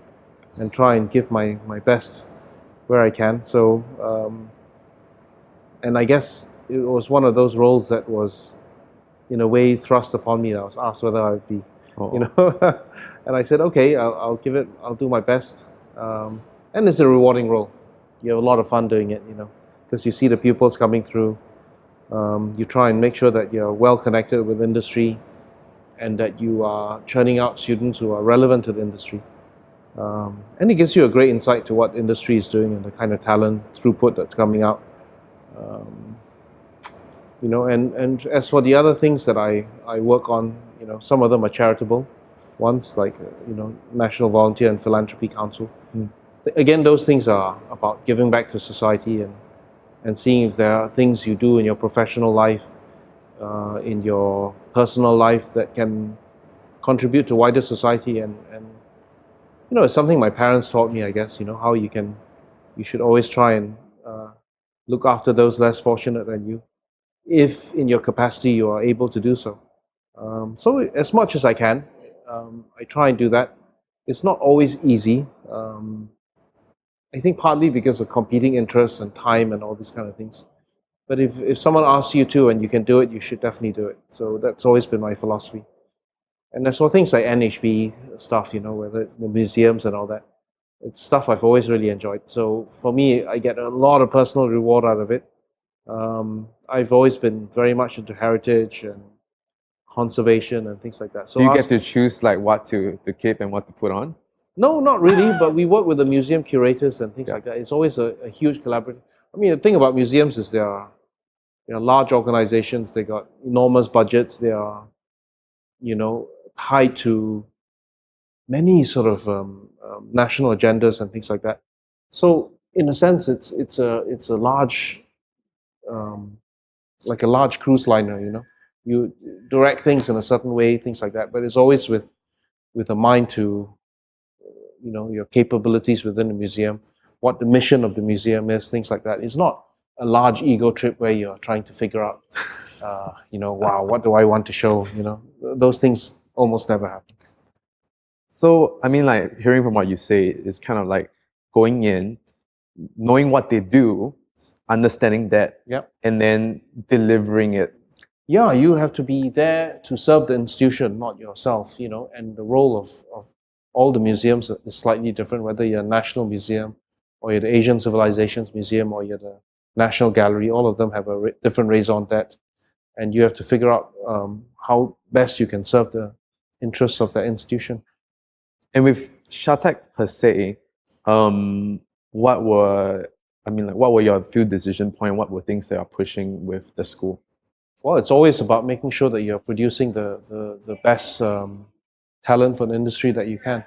try and give my best where I can. So, and I guess it was one of those roles that was, in a way, thrust upon me. I was asked whether I would be, you know, and I said, okay, I'll give it. I'll do my best. And it's a rewarding role. You have a lot of fun doing it, you know, because you see the pupils coming through. You try and make sure that you're well connected with industry, and that you are churning out students who are relevant to the industry. And it gives you a great insight to what industry is doing and the kind of talent throughput that's coming out. You know, and as for the other things that I work on, you know, some of them are charitable ones, like, you know, National Volunteer and Philanthropy Council. Again, those things are about giving back to society and seeing if there are things you do in your professional life, in your personal life, that can contribute to wider society. And you know, it's something my parents taught me, I guess, you know, how you should always try and look after those less fortunate than you, if in your capacity you are able to do so. So as much as I can, I try and do that. It's not always easy. I think partly because of competing interests and time and all these kind of things. But if someone asks you to and you can do it, you should definitely do it. So that's always been my philosophy. And as for things like NHB stuff, you know, whether it's the museums and all that, it's stuff I've always really enjoyed. So for me, I get a lot of personal reward out of it. I've always been very much into heritage and conservation and things like that. So Do you get to choose like what to keep and what to put on? No, not really, but we work with the museum curators and things like that. It's always a huge collaboration. I mean, the thing about museums is they are large organizations. They got enormous budgets. They are, you know, tied to many sort of national agendas and things like that. So, in a sense, it's a large, like a large cruise liner. You know, you direct things in a certain way, things like that. But it's always with a mind to, you know, your capabilities within the museum, what the mission of the museum is, things like that. It's not a large ego trip where you're trying to figure out, you know, wow, what do I want to show? You know, those things almost never happen. So, I mean, like, hearing from what you say, it's kind of like going in, knowing what they do, understanding that, Yep. and then delivering it. Yeah, you have to be there to serve the institution, not yourself, you know, and the role of all the museums is slightly different, whether you're a national museum or you're the Asian Civilizations Museum or you're the National Gallery. All of them have a different raison d'etre, and you have to figure out how best you can serve the interests of that institution. And with Shatec per se, what were your few decision points? What were things that are pushing with the school? Well, it's always about making sure that you're producing the best talent for the industry that you can,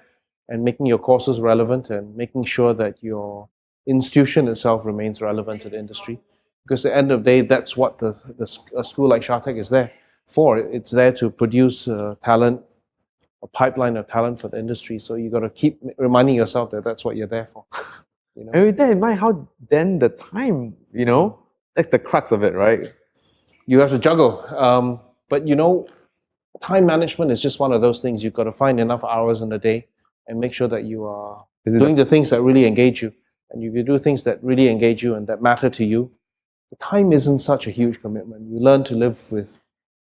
and making your courses relevant and making sure that your institution itself remains relevant to the industry. Because at the end of the day, that's what a school like Shatec is there for. It's there to produce talent, a pipeline of talent for the industry. So you got to keep reminding yourself that that's what you're there for. You know? And with that in mind, how then the time, you know, that's the crux of it, right? You have to juggle. But you know, time management is just one of those things. You've got to find enough hours in the day and make sure that you are doing the things that really engage you. And if you do things that really engage you and that matter to you, the time isn't such a huge commitment. You learn to live with,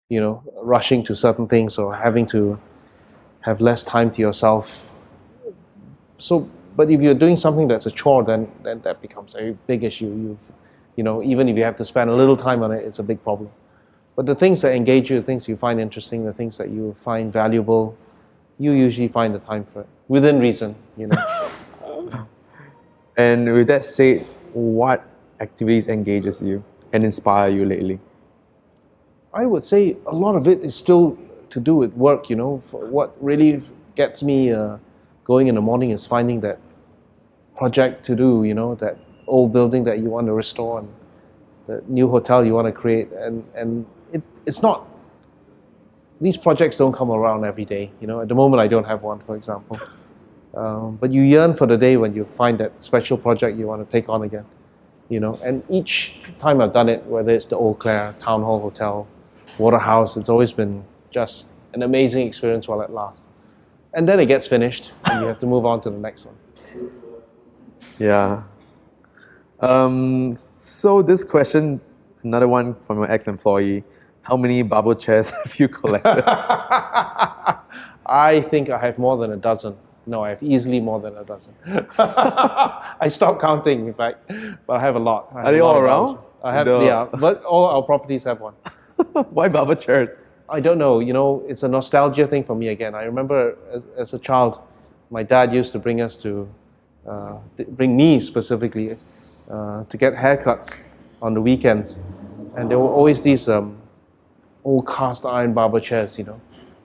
you know, rushing to certain things or having to have less time to yourself. So, but if you're doing something that's a chore, then that becomes a big issue. You know, even if you have to spend a little time on it, it's a big problem. But the things that engage you, the things you find interesting, the things that you find valuable, you usually find the time for it, within reason, you know. And with that said, what activities engages you and inspire you lately? I would say a lot of it is still to do with work, you know. What really gets me going in the morning is finding that project to do, you know, that old building that you want to restore and the new hotel you want to create. And it's not, these projects don't come around every day, you know. At the moment I don't have one, for example. But you yearn for the day when you find that special project you want to take on again, you know. And each time I've done it, whether it's the Eau Claire, Town Hall Hotel, Waterhouse, it's always been just an amazing experience while it lasts. And then it gets finished, and you have to move on to the next one. Yeah. So this question, another one from your ex-employee. How many barber chairs have you collected? I think I have more than a dozen. No, I have easily more than a dozen. I stopped counting, in fact, but I have a lot. I have Are they a lot all of around? barber chairs. I have, The- yeah, but all our properties have one. Why barber chairs? I don't know, it's a nostalgia thing for me again. I remember as a child, my dad used to bring us to, bring me specifically, to get haircuts on the weekends. And there were always these old cast iron barber chairs,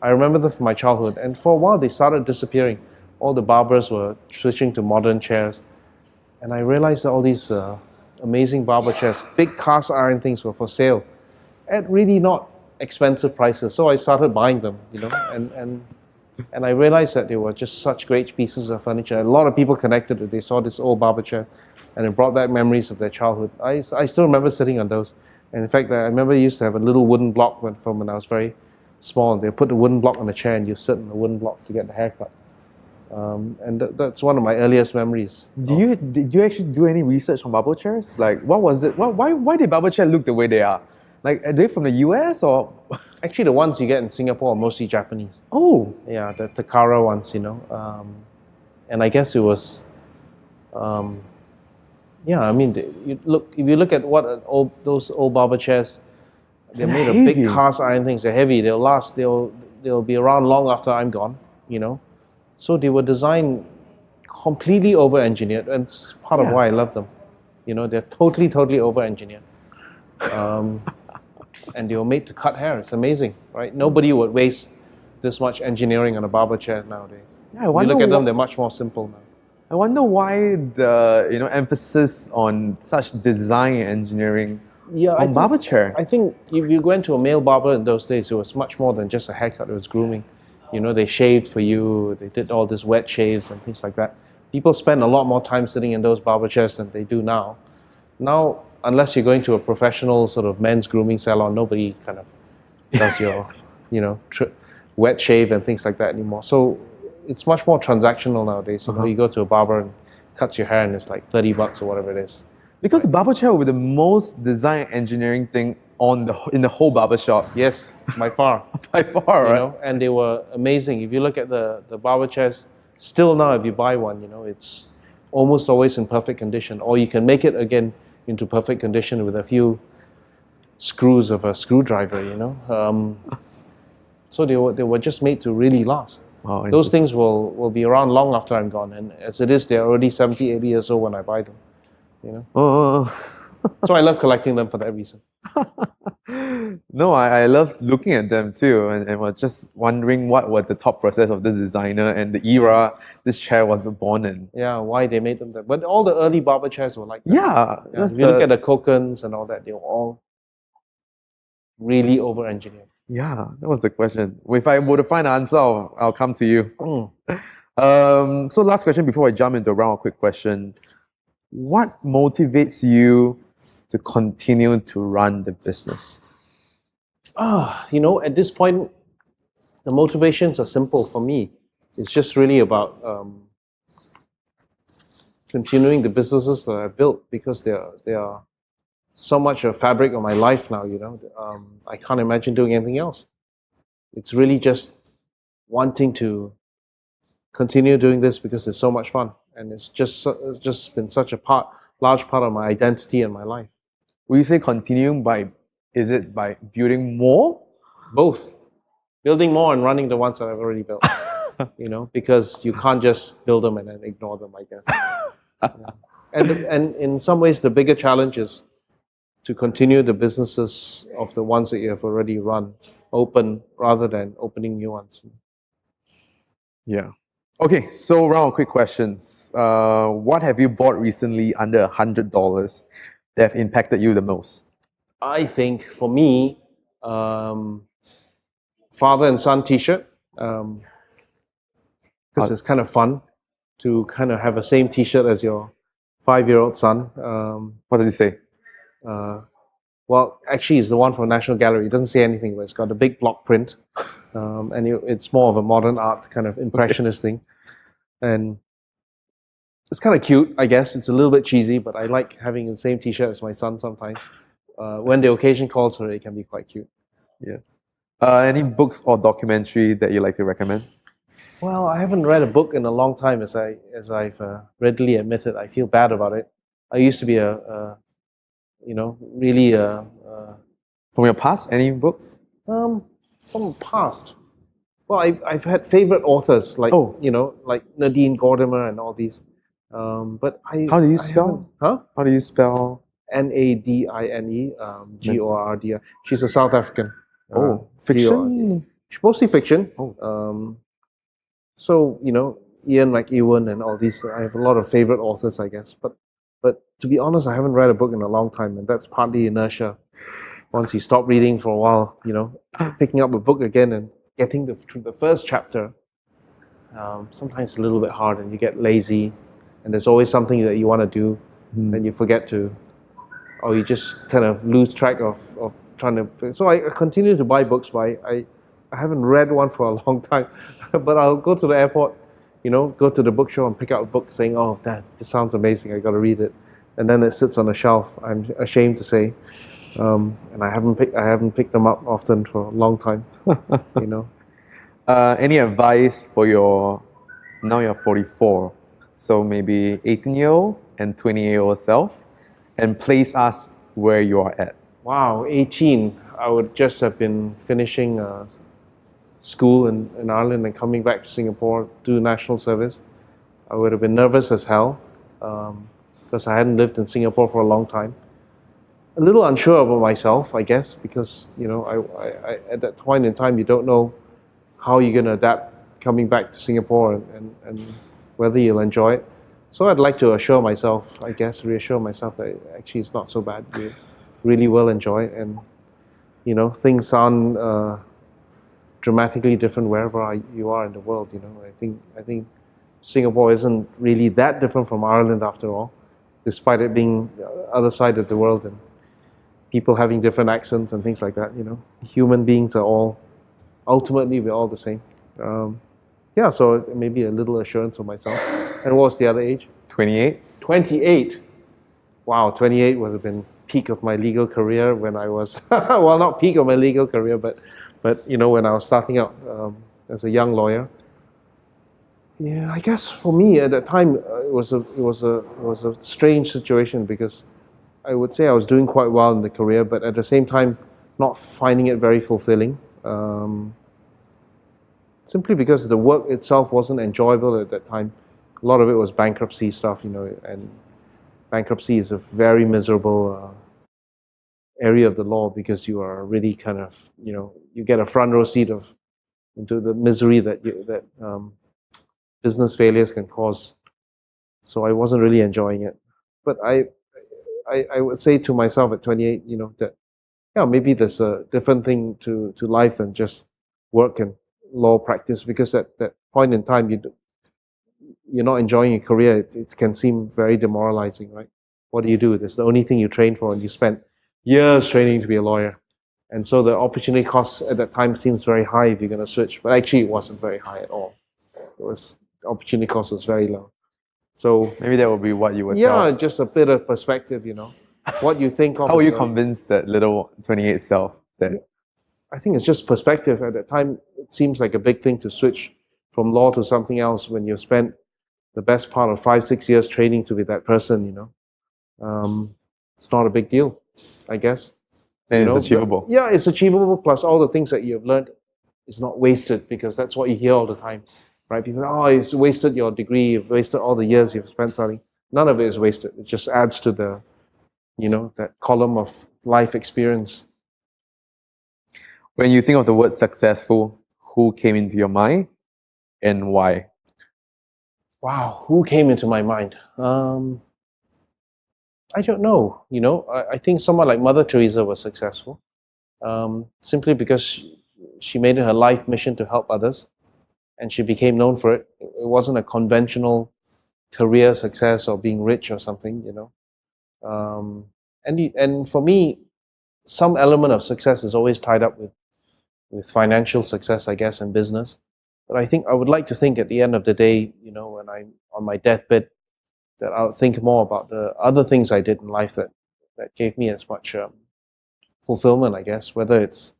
I remember them from my childhood. And for a while, they started disappearing. All the barbers were switching to modern chairs. And I realized that all these amazing barber chairs, big cast iron things, were for sale at really not expensive prices. So I started buying them, and I realized that they were just such great pieces of furniture. A lot of people connected it. They saw this old barber chair, and it brought back memories of their childhood. I still remember sitting on those. And in fact, I remember I used to have a little wooden block from when I was very small. They put the wooden block on the chair, and you sit on the wooden block to get the haircut. And that's one of my earliest memories. Did you actually do any research on barber chairs? Like, what was it? Why did barber chairs look the way they are? Like, are they from the US or? Actually, the ones you get in Singapore are mostly Japanese. Oh, Yeah, the Takara ones, and I guess it was, I mean, if you look at those old barber chairs, they're made of big heavy. cast iron things. They're heavy. They'll last. They'll be around long after I'm gone. So they were designed completely over-engineered, and it's part of Yeah. why I love them. They're totally over-engineered. And they were made to cut hair. It's amazing, right? Nobody would waste this much engineering on a barber chair nowadays. Yeah, I If you wonder look at them, wh- they're much more simple now. I wonder why the emphasis on such design and engineering Yeah, on barber chair. I think if you went to a male barber in those days, it was much more than just a haircut. It was grooming. They shaved for you. They did all this wet shaves and things like that. People spend a lot more time sitting in those barber chairs than they do now. Now, unless you're going to a professional sort of men's grooming salon, nobody kind of does your, wet shave and things like that anymore. So it's much more transactional nowadays. You go to a barber and cuts your hair, and it's like $30 or whatever it is. Because the barber chair will be the most design engineering thing in the whole barber shop Yes, by far. by far, right? And they were amazing. If you look at the barber chairs, still now if you buy one, it's almost always in perfect condition, or you can make it again into perfect condition with a few screws of a screwdriver, So they were just made to really last. Wow, Those things will be around long after I'm gone, and as it is, they're already 70, 80 years old when I buy them. Oh. So I love collecting them for that reason. No, I love looking at them too, and was just wondering what was the thought process of this designer and the era this chair was born in. Yeah, why they made them that. But all the early barber chairs were like that. Yeah, Yeah, that's if you look the- at the Kokens and all that, they were all really over-engineered. yeah, that was the question. If I were to find an answer, I'll come to you. So last question before I jump into a round of quick question. What motivates you to continue to run the business? At this point, the motivations are simple for me. It's just really about continuing the businesses that I built, because they are so much a fabric of my life now. I can't imagine doing anything else. It's really just wanting to continue doing this because it's so much fun, and it's just been such a large part of my identity and my life. Will you say continuing is it by building more? Both. Building more and running the ones that I've already built. Because you can't just build them and then ignore them, I guess. Yeah. And in some ways, the bigger challenge is to continue the businesses of the ones that you have already run open, rather than opening new ones. Yeah. Okay, so round of quick questions. What have you bought recently under $100 that have impacted you the most? I think for me, father and son T-shirt, because it's kind of fun to kind of have the same T-shirt as your 5-year-old son. What does it say? Well, actually, it's the one from National Gallery. It doesn't say anything, but it's got a big block print, and it's more of a modern art kind of impressionist thing, and it's kind of cute, I guess. It's a little bit cheesy, but I like having the same T-shirt as my son sometimes. When the occasion calls for it, it can be quite cute. Yes. Any books or documentary that you like to recommend? Well, I haven't read a book in a long time, as I've readily admitted. I feel bad about it. I used to be really From your past, any books? from the past. Well, I've had favorite authors like Oh. like Nadine Gordimer and all these. But How do you I spell? haven't- Huh? How do you spell? Nadine, Gordie. She's a South African. Fiction? It's mostly fiction. Oh. So Ian McEwan and all these. I have a lot of favorite authors, I guess. But to be honest, I haven't read a book in a long time, and that's partly inertia. Once you stop reading for a while, picking up a book again and getting through the first chapter, sometimes it's a little bit hard, and you get lazy, and there's always something that you want to do, and you forget to, or you just kind of lose track of trying to. So I continue to buy books, but I haven't read one for a long time. But I'll go to the airport, go to the bookshop and pick out a book saying, oh, this sounds amazing, I got to read it. And then it sits on a shelf, I'm ashamed to say. And I haven't picked them up often for a long time, Any advice for now you're 44, so maybe 18-year-old and 20-year-old self, and place us where you are at? Wow, 18. I would just have been finishing school in Ireland and coming back to Singapore to do national service. I would have been nervous as hell because I hadn't lived in Singapore for a long time. A little unsure about myself, I guess, because I at that point in time you don't know how you're going to adapt coming back to Singapore and whether you'll enjoy it. So I'd like to reassure myself that actually it's not so bad. You really will enjoy it, and things aren't dramatically different wherever you are in the world. I think Singapore isn't really that different from Ireland after all, despite it being the other side of the world and people having different accents and things like that. Human beings are all ultimately we're all the same. So maybe a little assurance for myself. And what was the other age? 28? 28. Wow, 28 would have been peak of my legal career when I was well, not peak of my legal career, but when I was starting out as a young lawyer. Yeah, I guess for me at that time it was a strange situation because I would say I was doing quite well in the career, but at the same time not finding it very fulfilling. Simply because the work itself wasn't enjoyable at that time. A lot of it was bankruptcy stuff, and bankruptcy is a very miserable area of the law because you are really kind of, you get a front row seat into the misery that business failures can cause. So I wasn't really enjoying it. But I would say to myself at 28, that maybe there's a different thing to life than just work and law practice, because at that point in time you're not enjoying your career. It can seem very demoralizing, right? What do you do? That's the only thing you train for, and you spent years training to be a lawyer. And so the opportunity cost at that time seems very high if you're going to switch, but actually it wasn't very high at all. The opportunity cost was very low. So maybe that would be what you would yeah, tell. just a bit of perspective, what you think of. How were you convinced that little 28 self that? I think it's just perspective. At that time, it seems like a big thing to switch from law to something else when you've spent the best part of 5-6 years training to be that person. It's not a big deal, I guess. And it's achievable. Yeah, it's achievable. Plus, all the things that you've learned is not wasted, because that's what you hear all the time, right? People, it's wasted your degree, you've wasted all the years you've spent studying. None of it is wasted. It just adds to the, that column of life experience. When you think of the word successful, who came into your mind and why? Wow, who came into my mind? I don't know. I think someone like Mother Teresa was successful, simply because she made it her life mission to help others, and she became known for it. It wasn't a conventional career success or being rich or something, And for me, some element of success is always tied up with financial success, I guess, and business. But I think I would like to think at the end of the day, when I'm on my deathbed, that I'll think more about the other things I did in life that gave me as much fulfillment, I guess, whether it's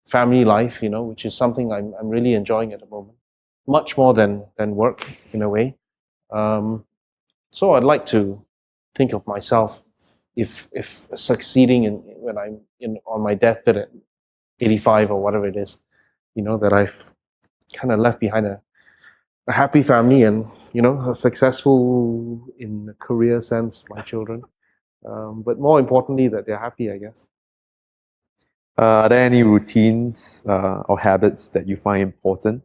family life, which is something I'm really enjoying at the moment, much more than work in a way. So I'd like to think of myself if succeeding when I'm on my deathbed at 85 or whatever it is, that I've kind of left behind a happy family and a successful in a career sense, my children. But more importantly, that they're happy, I guess. Are there any routines or habits that you find important?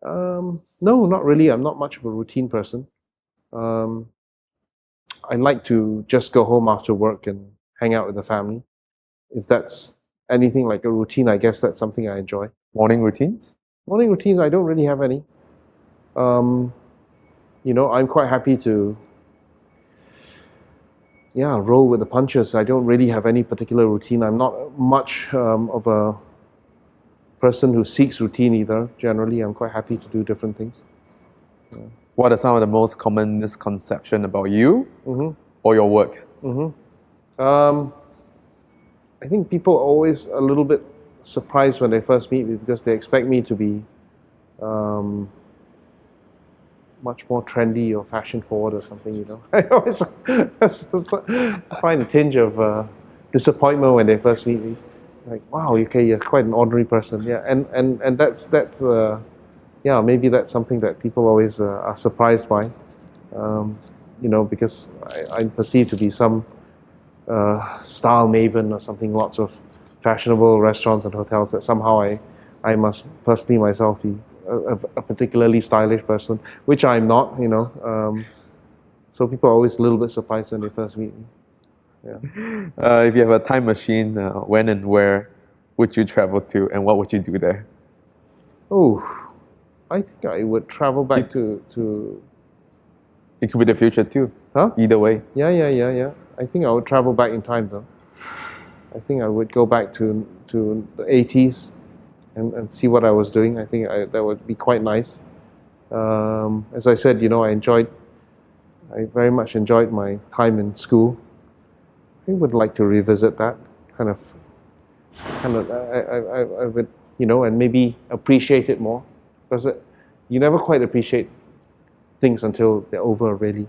No, not really. I'm not much of a routine person. I like to just go home after work and hang out with the family. If that's anything like a routine, I guess that's something I enjoy. Morning routines? Morning routines, I don't really have any. I'm quite happy to roll with the punches. I don't really have any particular routine. I'm not much of a person who seeks routine either. Generally, I'm quite happy to do different things. What are some of the most common misconceptions about you or your work? I think people are always a little bit surprised when they first meet me because they expect me to be much more trendy or fashion forward or something, I always find a tinge of disappointment when they first meet me. Like, wow, okay, you're quite an ordinary person. Yeah, and that's maybe that's something that people always are surprised by, because I'm perceived to be some style maven or something, lots of fashionable restaurants and hotels, that somehow I must personally myself be a particularly stylish person, which I'm not, so people are always a little bit surprised when they first meet me. Yeah. If you have a time machine, when and where would you travel to, and what would you do there? Oh, I think I would travel back to It could be the future too. Huh? Either way. Yeah. I think I would travel back in time though. I think I would go back to the 80s and see what I was doing. I think that would be quite nice. As I said, I very much enjoyed my time in school. I would like to revisit that kind of. I would, and maybe appreciate it more, because you never quite appreciate things until they're over, really.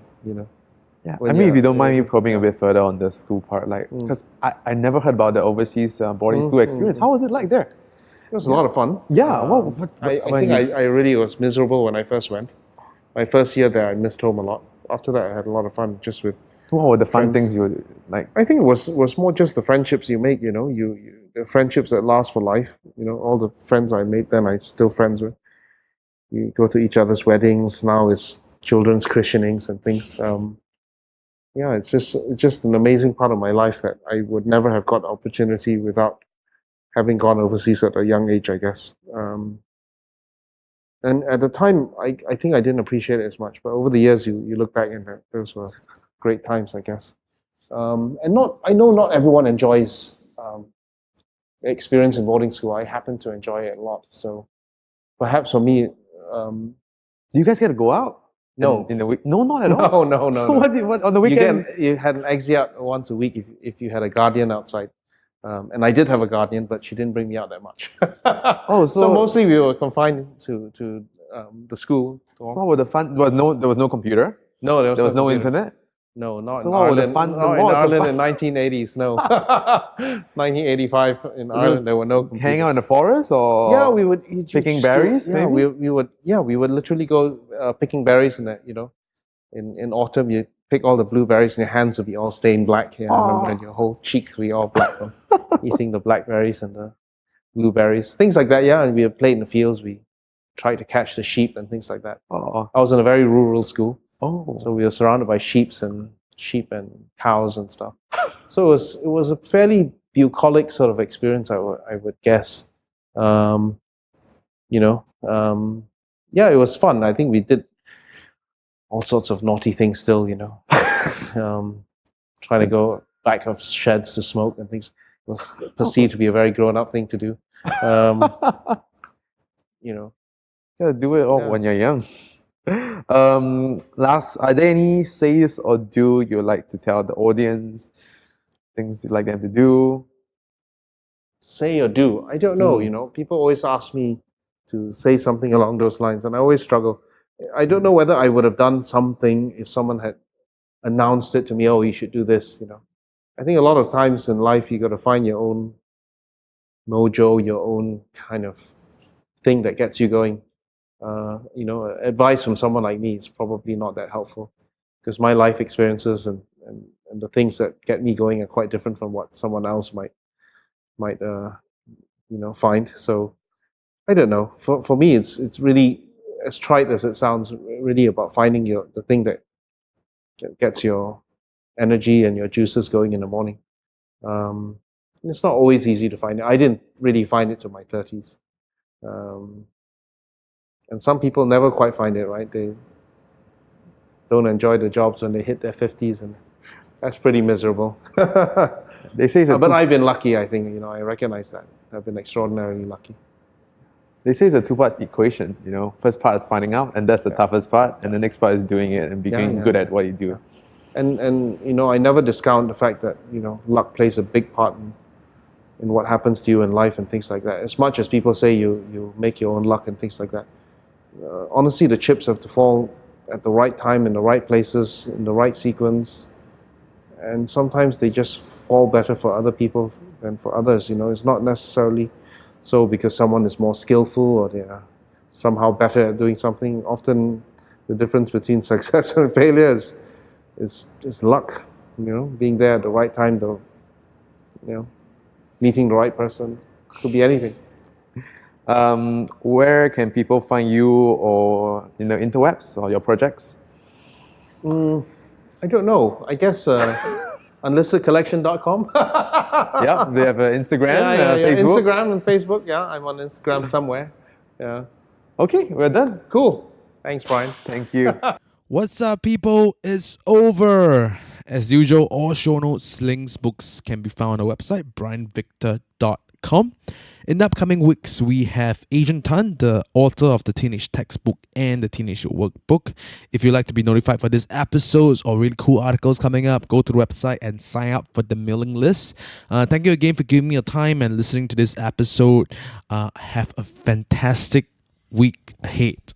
Yeah, if you don't mind me probing a bit further on the school part, because I never heard about the overseas boarding school experience. How was it like there? It was a lot of fun. Yeah, I think I really was miserable when I first went. My first year there, I missed home a lot. After that, I had a lot of fun just with. What were the fun things you would like? I think it was more just the friendships you make. The friendships that last for life. All the friends I made then, I'm still friends with. You go to each other's weddings. Now it's children's christenings and things. It's just an amazing part of my life that I would never have got the opportunity without having gone overseas at a young age, I guess. And at the time, I think I didn't appreciate it as much. But over the years, you look back and those were great times, I guess. I know not everyone enjoys the experience in boarding school. I happen to enjoy it a lot. So perhaps for me, do you guys get to go out? No. In the week? No, not at all. No. So what on the weekend? You had an exit once a week if you had a guardian outside. And I did have a guardian, but she didn't bring me out that much. So mostly we were confined to the school. So what were the fun? There was no computer. No, there was no computer. internet. No, not so in what Ireland. were the fun? Not in Ireland in 1980s. No, 1985 in Ireland there were no computers. Hang out in the forest or we would picking berries. Yeah, maybe? we would literally go picking berries in autumn. You pick all the blueberries and your hands would be all stained black. Yeah, I remember, and your whole cheeks would be all black from eating the blackberries and the blueberries, things like that. Yeah, and we would play in the fields. We tried to catch the sheep and things like that. I was in a very rural school. So we were surrounded by sheep and cows and stuff. So it was a fairly bucolic sort of experience, I would guess. It was fun. I think we did all sorts of naughty things still, trying to go back of sheds to smoke and things. was perceived to be a very grown-up thing to do. Um, you know, Gotta do it all Yeah. when you're young. Last, are there any says or do you like to tell the audience? Things you'd like them to do? say or do. I don't know, people always ask me to say something along those lines, and I always struggle. I don't know whether I would have done something if someone had announced it to me, oh, you should do this, I think a lot of times in life you got to find your own mojo, your own kind of thing that gets you going. Advice from someone like me is probably not that helpful because my life experiences and the things that get me going are quite different from what someone else might find. So I don't know. For me, it's really, as trite as it sounds, really about finding the thing that gets your energy and your juices going in the morning. It's not always easy to find it. I didn't really find it till my 30s. And some people never quite find it, right? They don't enjoy the jobs when they hit their 50s, and that's pretty miserable. They say it's a But two- I've been lucky, I think. I recognize that. I've been extraordinarily lucky. They say it's a two-part equation. First part is finding out, and that's the toughest part, and the next part is doing it and becoming yeah. good at what you do. And I never discount the fact that luck plays a big part in what happens to you in life and things like that. As much as people say you make your own luck and things like that, honestly, the chips have to fall at the right time, in the right places, in the right sequence, and sometimes they just fall better for other people than for others. It's not necessarily so because someone is more skillful or they are somehow better at doing something. Often the difference between success and failure is luck, being there at the right time, meeting the right person. Could be anything. Where can people find you or interwebs or your projects? I don't know. I guess unlistedcollection.com. Yeah, they have an Instagram, Yeah. Facebook. Instagram and Facebook. Yeah, I'm on Instagram somewhere. Yeah. Okay, we're done. Cool. Thanks, Brian. Thank you. What's up, people? It's over. As usual, all show notes, links, books can be found on our website, brianvictor.com. In the upcoming weeks, we have Adrian Tan, the author of the Teenage Textbook and the Teenage Workbook. If you'd like to be notified for these episodes or really cool articles coming up, go to the website and sign up for the mailing list. Thank you again for giving me your time and listening to this episode. Have a fantastic week ahead.